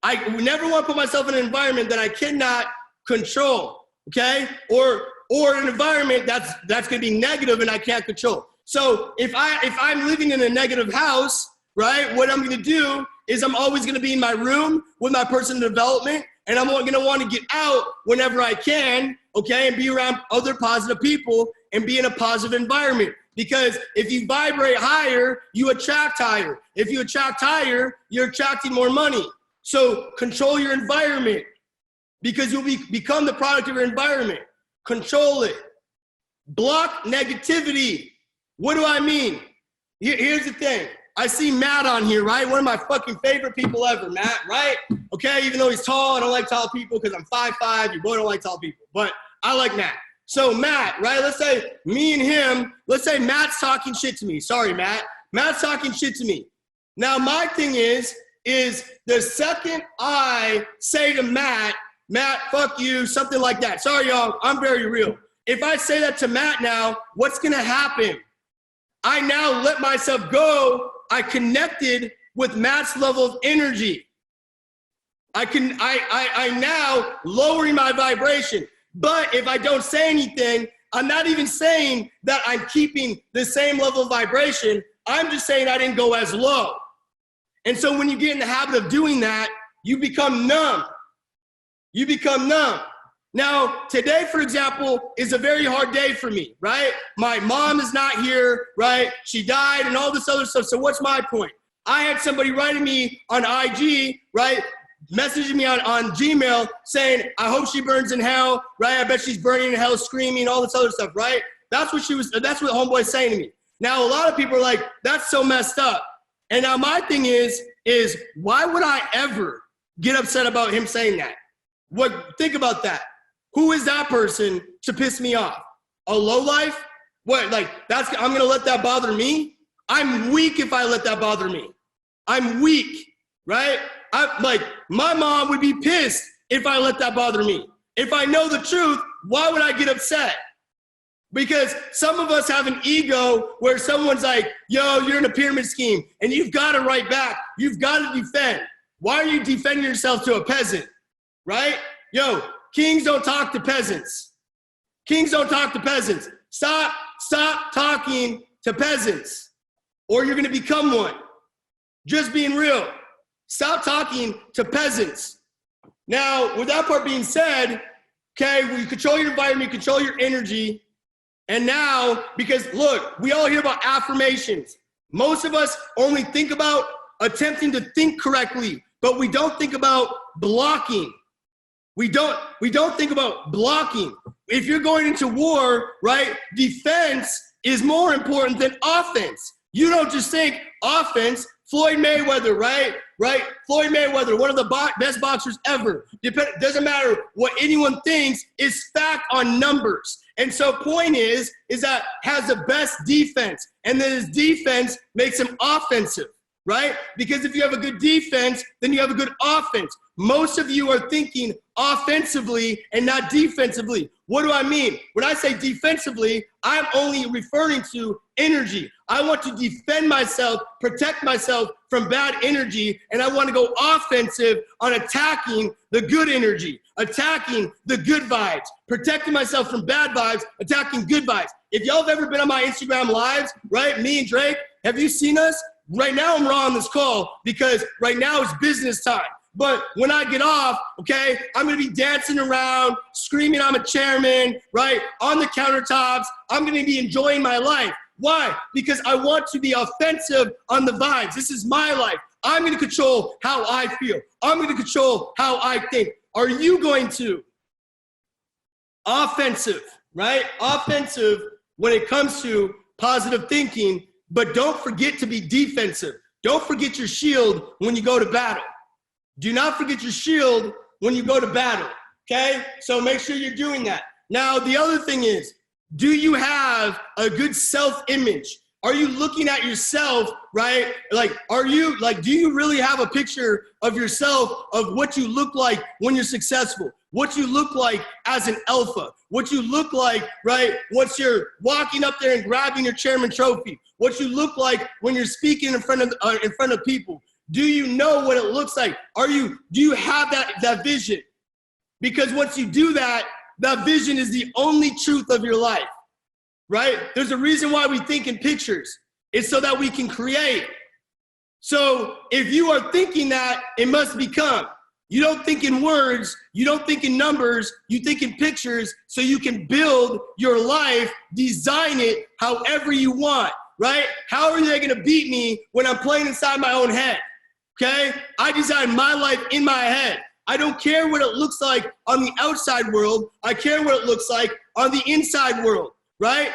I never want to put myself in an environment that I cannot control, okay? Or an environment that's going to be negative and I can't control. So if I'm living in a negative house, right, what I'm going to do is I'm always going to be in my room with my personal development, and I'm going to want to get out whenever I can, okay, and be around other positive people and be in a positive environment. Because if you vibrate higher, you attract higher. If you attract higher, you're attracting more money. So control your environment, because you'll become the product of your environment. Control it. Block negativity. What do I mean? Here's the thing. I see Matt on here, right? One of my fucking favorite people ever, Matt, right? Okay, even though he's tall, I don't like tall people because I'm 5'5". You boy don't like tall people, but I like Matt. So Matt, right? Let's say me and him, let's say Matt's talking shit to me. Sorry, Matt. Matt's talking shit to me. Now, my thing is the second I say to Matt, fuck you, something like that. Sorry, y'all, I'm very real. If I say that to Matt now, what's gonna happen? I now let myself go. I connected with Matt's level of energy. I now lowering my vibration. But if I don't say anything, I'm not even saying that I'm keeping the same level of vibration. I'm just saying I didn't go as low. And so when you get in the habit of doing that, you become numb. You become numb. Now, today, for example, is a very hard day for me, right? My mom is not here, right? She died and all this other stuff. So what's my point? I had somebody writing me on IG, right? Messaging me on Gmail saying, I hope she burns in hell, right? I bet she's burning in hell, screaming, all this other stuff, right? That's what homeboy's saying to me. Now, a lot of people are like, that's so messed up. And now my thing is why would I ever get upset about him saying that? Think about that. Who is that person to piss me off? A lowlife? What, like, I'm gonna let that bother me? I'm weak if I let that bother me. I'm weak, right? I'm like, my mom would be pissed if I let that bother me. If I know the truth, why would I get upset? Because some of us have an ego where someone's like, yo, you're in a pyramid scheme and you've got to write back. You've got to defend. Why are you defending yourself to a peasant, right? Yo, kings don't talk to peasants. Kings don't talk to peasants. Stop talking to peasants or you're going to become one. Just being real. Stop talking to peasants. Now, with that part being said, okay, well, you control your environment, you control your energy. And now, because look, we all hear about affirmations. Most of us only think about attempting to think correctly, but we don't think about blocking. We don't think about blocking. If you're going into war, right, defense is more important than offense. You don't just think offense. Floyd Mayweather, right? Floyd Mayweather, one of the best boxers ever. Doesn't matter what anyone thinks, it's fact on numbers. And so point is that has the best defense, and then his defense makes him offensive, right? Because if you have a good defense, then you have a good offense. Most of you are thinking offensively and not defensively. What do I mean? When I say defensively, I'm only referring to energy. I want to defend myself, protect myself from bad energy, and I want to go offensive on attacking the good energy, attacking the good vibes, protecting myself from bad vibes, attacking good vibes. If y'all have ever been on my Instagram lives, right, me and Drake, have you seen us? Right now I'm raw on this call because right now it's business time. But when I get off, okay, I'm gonna be dancing around, screaming I'm a chairman, right, on the countertops. I'm gonna be enjoying my life. Why? Because I want to be offensive on the vibes. This is my life. I'm gonna control how I feel. I'm gonna control how I think. Are you going to? Offensive, right? Offensive when it comes to positive thinking, but don't forget to be defensive. Don't forget your shield when you go to battle. Do not forget your shield when you go to battle, okay? So make sure you're doing that. Now, the other thing is, do you have a good self-image? Are you looking at yourself, right? Like, do you really have a picture of yourself of what you look like when you're successful? What you look like as an alpha? What you look like, right, once you're walking up there and grabbing your chairman trophy? What you look like when you're speaking in front of people? Do you know what it looks like? Do you have that vision? Because once you do that, that vision is the only truth of your life, right? There's a reason why we think in pictures. It's so that we can create. So if you are thinking that, it must become. You don't think in words, you don't think in numbers, you think in pictures so you can build your life, design it however you want, right? How are they gonna beat me when I'm playing inside my own head? Okay, I design my life in my head. I don't care what it looks like on the outside world. I care what it looks like on the inside world, right?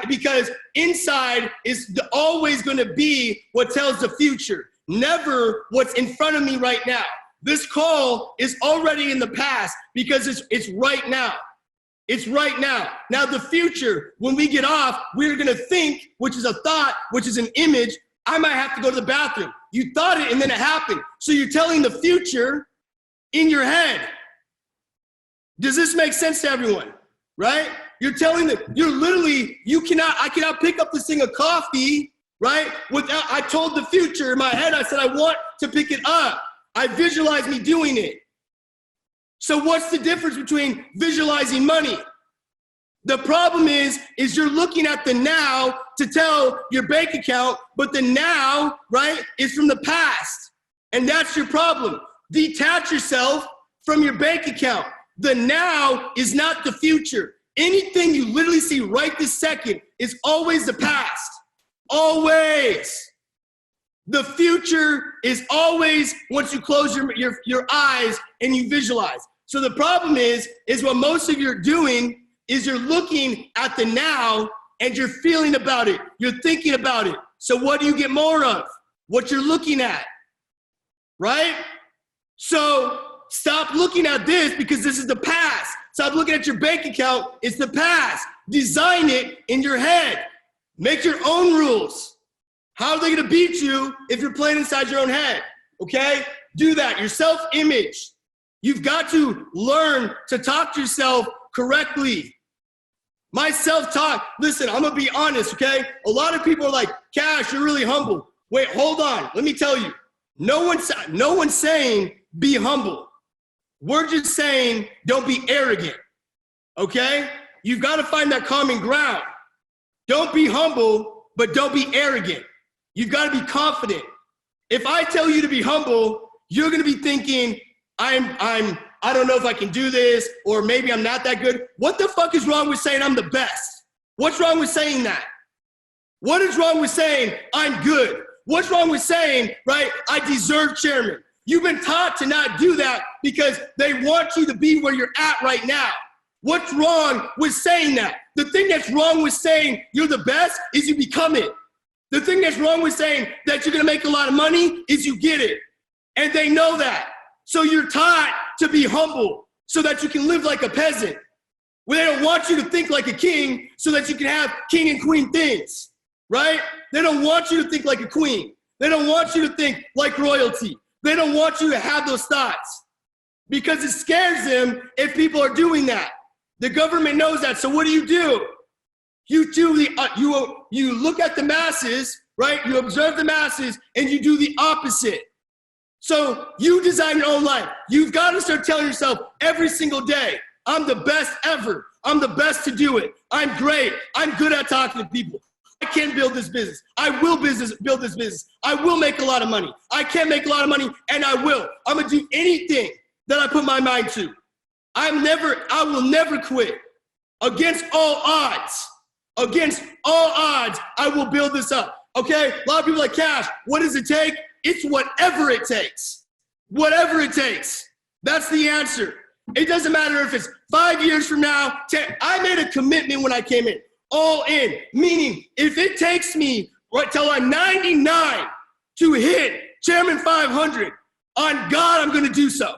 Because inside is always going to be what tells the future, never what's in front of me right now. This call is already in the past because it's right now. It's right now. Now the future, when we get off, we're going to think, which is a thought, which is an image. I might have to go to the bathroom. You thought it and then it happened. So you're telling the future in your head. Does this make sense to everyone? Right? You're telling them, I cannot pick up this thing of coffee, right? I told the future in my head, I said, I want to pick it up. I visualize me doing it. So what's the difference between visualizing money? The problem is you're looking at the now to tell your bank account, but the now, right, is from the past. And that's your problem. Detach yourself from your bank account. The now is not the future. Anything you literally see right this second is always the past. Always. The future is always once you close your eyes and you visualize. So the problem is what most of you are doing is you're looking at the now and you're feeling about it. You're thinking about it. So what do you get more of? What you're looking at, right? So stop looking at this because this is the past. Stop looking at your bank account. It's the past. Design it in your head. Make your own rules. How are they gonna beat you if you're playing inside your own head? Okay? Do that. Your self-image. You've got to learn to talk to yourself correctly. My self-talk, listen, I'm gonna be honest, okay? A lot of people are like, Cash, you're really humble. Wait, hold on. Let me tell you. No one's saying be humble. We're just saying don't be arrogant, okay? You've got to find that common ground. Don't be humble, but don't be arrogant. You've got to be confident. If I tell you to be humble, you're gonna be thinking, I don't know if I can do this, or maybe I'm not that good. What the fuck is wrong with saying I'm the best? What's wrong with saying that? What is wrong with saying I'm good? What's wrong with saying, right, I deserve chairman? You've been taught to not do that because they want you to be where you're at right now. What's wrong with saying that? The thing that's wrong with saying you're the best is you become it. The thing that's wrong with saying that you're gonna make a lot of money is you get it. And they know that. So you're taught to be humble so that you can live like a peasant. Well, they don't want you to think like a king so that you can have king and queen things, right? They don't want you to think like a queen. They don't want you to think like royalty. They don't want you to have those thoughts because it scares them if people are doing that. The government knows that. So what do? You look at the masses, right? You observe the masses and you do the opposite. So you design your own life. You've got to start telling yourself every single day, I'm the best ever. I'm the best to do it. I'm great. I'm good at talking to people. I can build this business. I will build this business. I will make a lot of money. I can make a lot of money and I will. I'm gonna do anything that I put my mind to. I will never quit. Against all odds, I will build this up. Okay? A lot of people are like, Cash, what does it take? It's whatever it takes. Whatever it takes. That's the answer. It doesn't matter if it's 5 years from now. I made a commitment when I came in. All in. Meaning, if it takes me right till I'm 99 to hit Chairman 500, on God, I'm going to do so.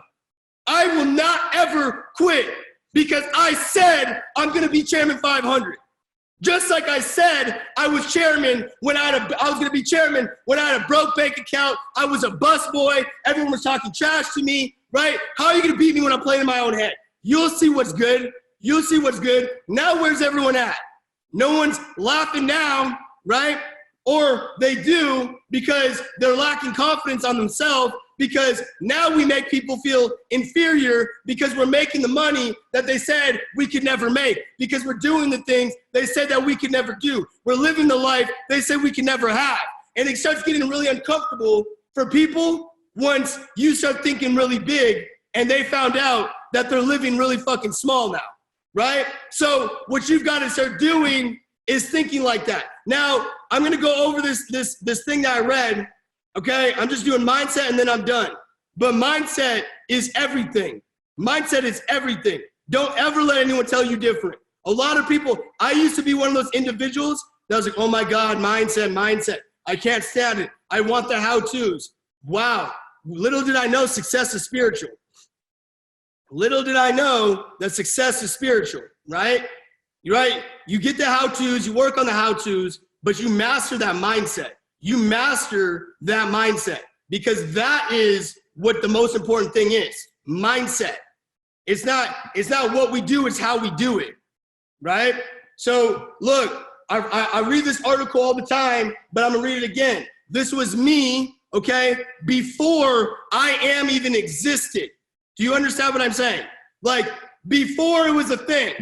I will not ever quit because I said I'm going to be Chairman 500. Just like I said, I was chairman when I was going to be chairman when I had a broke bank account. I was a busboy. Everyone was talking trash to me, right? How are you going to beat me when I'm playing in my own head? You'll see what's good. You'll see what's good. Now where's everyone at? No one's laughing now, right? Or they do because they're lacking confidence on themselves because now we make people feel inferior because we're making the money that they said we could never make, because we're doing the things they said that we could never do. We're living the life they said we could never have. And it starts getting really uncomfortable for people once you start thinking really big and they found out that they're living really fucking small now, right? So what you've got to start doing is thinking like that. Now, I'm gonna go over this thing that I read. Okay, I'm just doing mindset and then I'm done. But mindset is everything. Mindset is everything. Don't ever let anyone tell you different. A lot of people, I used to be one of those individuals that was like, oh my God, mindset. I can't stand it. I want the how-tos. Wow, little did I know success is spiritual. Little did I know that success is spiritual, right? You're right, you get the how-tos, you work on the how-tos, but you master that mindset. You master that mindset because that is what the most important thing is, mindset. It's not what we do, it's how we do it, right? So look, I read this article all the time, but I'm gonna read it again. This was me, okay, before I am even existed. Do you understand what I'm saying? Like before it was a thing.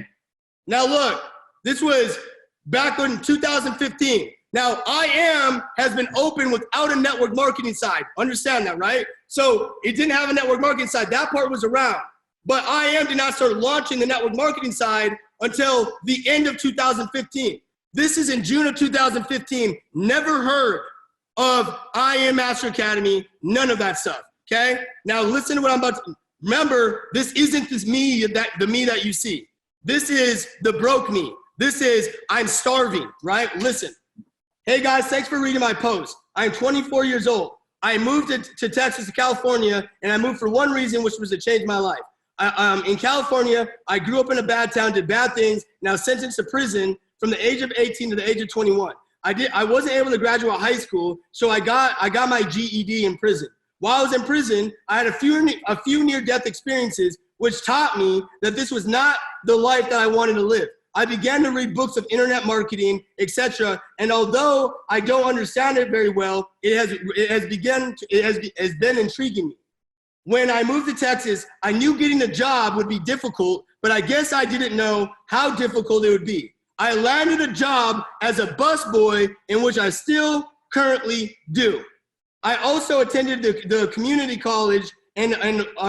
Now look, this was back in 2015. Now, I Am has been open without a network marketing side. Understand that, right? So it didn't have a network marketing side. That part was around. But I Am did not start launching the network marketing side until the end of 2015. This is in June of 2015. Never heard of I Am Master Academy, none of that stuff, okay? Now listen to what I'm about to, remember, this isn't the me that you see. This is the broke me. This is I'm starving, right? Listen. Hey guys, thanks for reading my post. I'm 24 years old. I moved to Texas to California, and I moved for one reason, which was to change my life. In California, I grew up in a bad town, did bad things, and I was sentenced to prison from the age of 18 to the age of 21. I wasn't able to graduate high school, so I got my GED in prison. While I was in prison, I had a few near-death experiences, which taught me that this was not the life that I wanted to live. I began to read books of internet marketing, etc. And although I don't understand it very well, it has been intriguing me. When I moved to Texas, I knew getting a job would be difficult, but I guess I didn't know how difficult it would be. I landed a job as a busboy, in which I still currently do. I also attended the community college and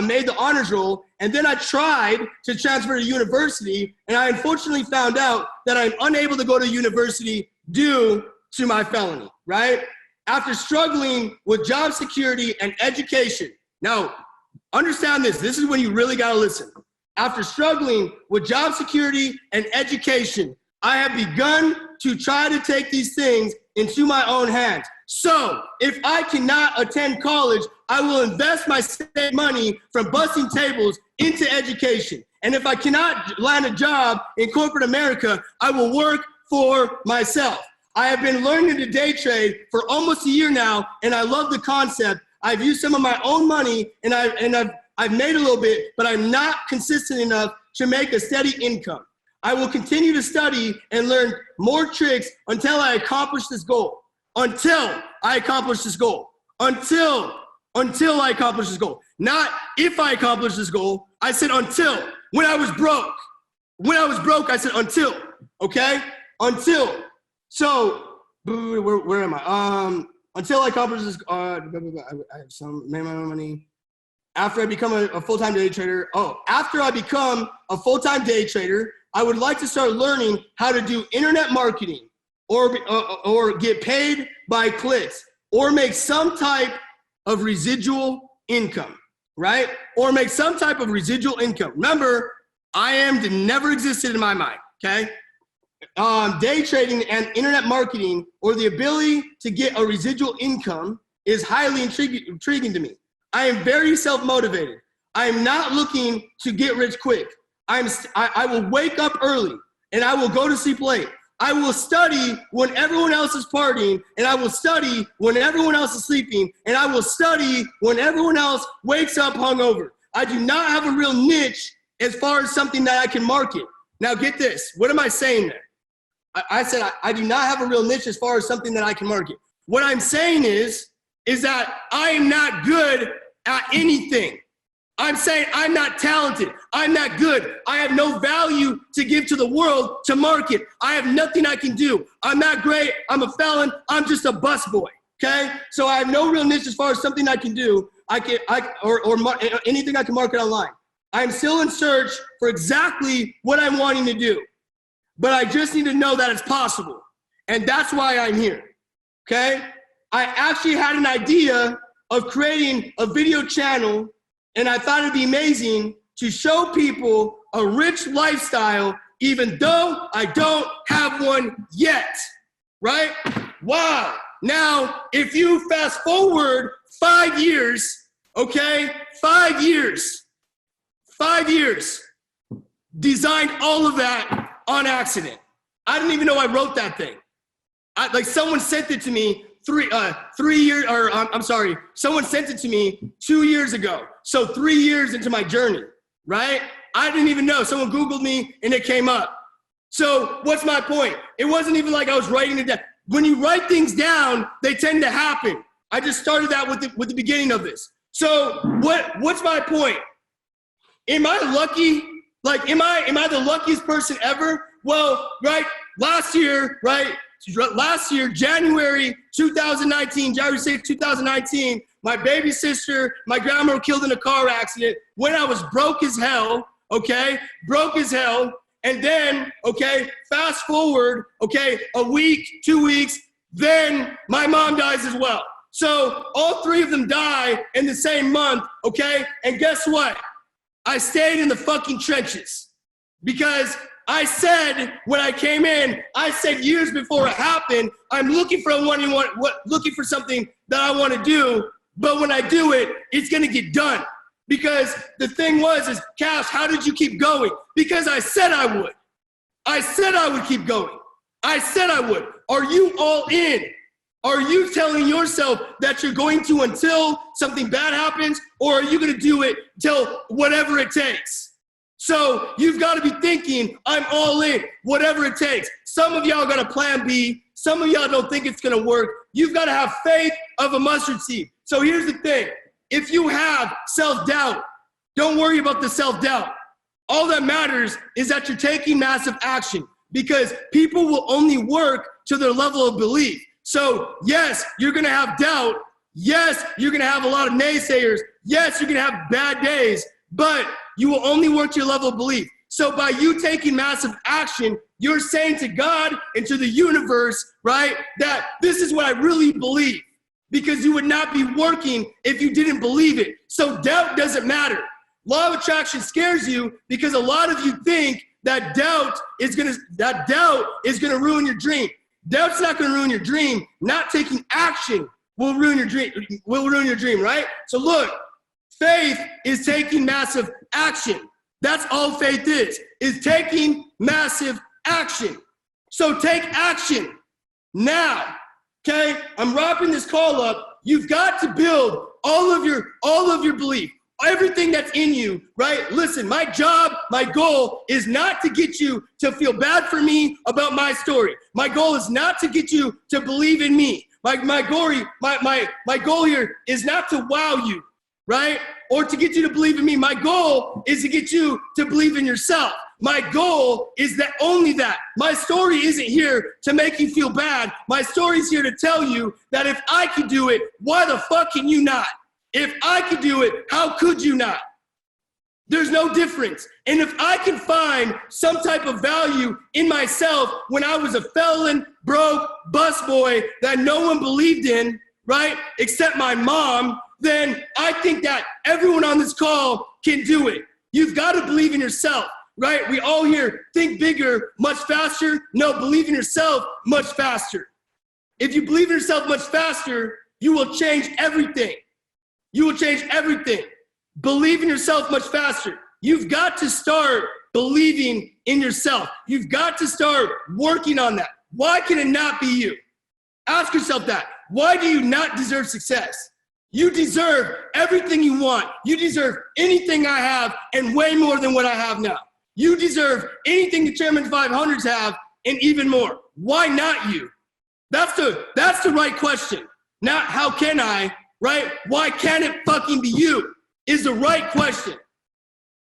made the honors roll, and then I tried to transfer to university, and I unfortunately found out that I'm unable to go to university due to my felony, right? After struggling with job security and education. Now, understand this. This is when you really gotta listen. After struggling with job security and education, I have begun to try to take these things into my own hands. So if I cannot attend college, I will invest my state money from busting tables into education. And if I cannot land a job in corporate America, I will work for myself. I have been learning to day trade for almost a year now, and I love the concept. I've used some of my own money, and I've made a little bit, but I'm not consistent enough to make a steady income. I will continue to study and learn more tricks until I accomplish this goal. Until I accomplish this goal. Until I accomplish this goal. Not if I accomplish this goal. I said until. When I was broke. When I was broke, I said until. Okay? Until. So, where am I? Until I accomplish this, I have some, made my own money. After I become a full-time day trader. After I become a full-time day trader, I would like to start learning how to do internet marketing or get paid by clicks or make some type of residual income, right? Or make some type of residual income. Remember, never existed in my mind, okay? Day trading and internet marketing or the ability to get a residual income is highly intriguing to me. I am very self-motivated. I am not looking to get rich quick. I will wake up early and I will go to sleep late. I will study when everyone else is partying, and I will study when everyone else is sleeping, and I will study when everyone else wakes up hungover. I do not have a real niche as far as something that I can market. Now get this, what am I saying there? I said I do not have a real niche as far as something that I can market. What I'm saying is that I am not good at anything. I'm saying I'm not talented. I'm not good. I have no value to give to the world to market. I have nothing I can do. I'm not great. I'm a felon. I'm just a busboy. Okay? So I have no real niche as far as something I can do. Or anything I can market online. I'm still in search for exactly what I'm wanting to do. But I just need to know that it's possible. And that's why I'm here. Okay? I actually had an idea of creating a video channel, and I thought it'd be amazing to show people a rich lifestyle, even though I don't have one yet, right? Wow. Now, if you fast forward 5 years, okay, 5 years, designed all of that on accident. I didn't even know I wrote that thing. Someone sent it to me someone sent it to me 2 years ago. So 3 years into my journey, right? I didn't even know. Someone Googled me and it came up. So what's my point? It wasn't even like I was writing it down. When you write things down, they tend to happen. I just started that with the beginning of this. So what's my point? Am I lucky? Like, am I the luckiest person ever? Well, right, last year, January 2019, January 6, 2019, my baby sister, my grandma were killed in a car accident when I was broke as hell, okay? Broke as hell. And then, okay, fast forward, okay, a week, 2 weeks, then my mom dies as well. So all three of them die in the same month, okay? And guess what? I stayed in the fucking trenches because I said when I came in, I said years before it happened, I'm looking for looking for something that I want to do, but when I do it, it's gonna get done. Because the thing is, Cash, how did you keep going? Because I said I would. I said I would keep going. I said I would. Are you all in? Are you telling yourself that you're going to until something bad happens, or are you going to do it till whatever it takes? So you've got to be thinking, I'm all in, whatever it takes. Some of y'all got a plan B. Some of y'all don't think it's going to work. You've got to have faith of a mustard seed. So here's the thing. If you have self-doubt, don't worry about the self-doubt. All that matters is that you're taking massive action, because people will only work to their level of belief. So yes, you're going to have doubt. Yes, you're going to have a lot of naysayers. Yes, you're going to have bad days, but you will only work to your level of belief. So by you taking massive action, you're saying to God and to the universe, right, that this is what I really believe, because you would not be working if you didn't believe it. So doubt doesn't matter. Law of attraction scares you because a lot of you think that doubt is gonna ruin your dream. Doubt's not gonna ruin your dream. Not taking action will ruin your dream, right? So look, faith is taking massive action. That's all faith is taking massive action. So take action now, okay? I'm wrapping this call up. You've got to build all of your belief, everything that's in you, right? Listen, my job, my goal is not to get you to feel bad for me about my story. My goal is not to get you to believe in me. My goal here is not to wow you, right? Or to get you to believe in me. My goal is to get you to believe in yourself. My goal is that only that. My story isn't here to make you feel bad. My story is here to tell you that if I could do it, why the fuck can you not? If I could do it, how could you not? There's no difference. And if I can find some type of value in myself when I was a felon, broke, busboy that no one believed in, right, except my mom, then I think that everyone on this call can do it. You've got to believe in yourself, right? We all here think bigger, much faster. No, believe in yourself much faster. If you believe in yourself much faster, you will change everything. You will change everything. Believe in yourself much faster. You've got to start believing in yourself. You've got to start working on that. Why can it not be you? Ask yourself that. Why do you not deserve success? You deserve everything you want. You deserve anything I have and way more than what I have now. You deserve anything the Chairman 500s have and even more. Why not you? That's the right question. Not how can I, right? Why can't it fucking be you is the right question.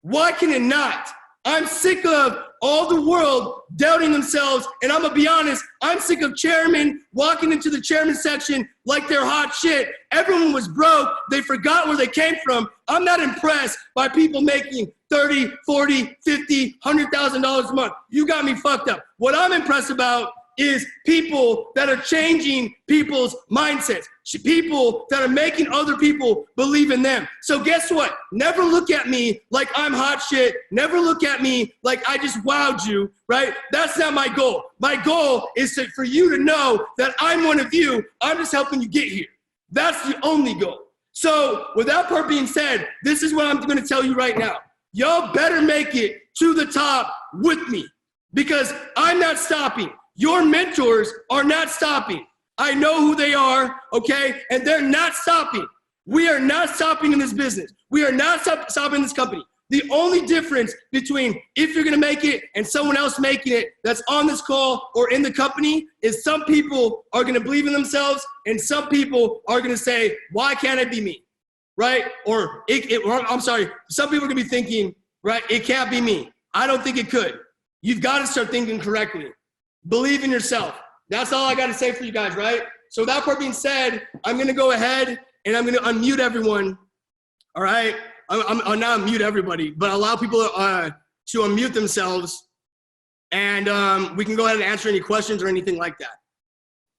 Why can it not? I'm sick of all the world doubting themselves, and I'm gonna be honest, I'm sick of chairmen walking into the chairman section like they're hot shit. Everyone was broke, they forgot where they came from. I'm not impressed by people making $30, $40, $50, $100,000 a month. You got me fucked up. What I'm impressed about is people that are changing people's mindsets, people that are making other people believe in them. So guess what? Never look at me like I'm hot shit. Never look at me like I just wowed you, right? That's not my goal. My goal is for you to know that I'm one of you. I'm just helping you get here. That's the only goal. So with that part being said, this is what I'm going to tell you right now. Y'all better make it to the top with me, because I'm not stopping. Your mentors are not stopping. I know who they are, okay? And they're not stopping. We are not stopping in this business. We are not stopping in this company. The only difference between if you're gonna make it and someone else making it that's on this call or in the company is some people are gonna believe in themselves and some people are gonna say, why can't it be me, right? Or I'm sorry, some people are gonna be thinking, right, it can't be me. I don't think it could. You've gotta start thinking correctly. Believe in yourself. That's all I got to say for you guys, right? So that part being said, I'm going to go ahead and I'm going to unmute everyone. All right? I'll not unmute everybody, but allow people to unmute themselves. And we can go ahead and answer any questions or anything like that.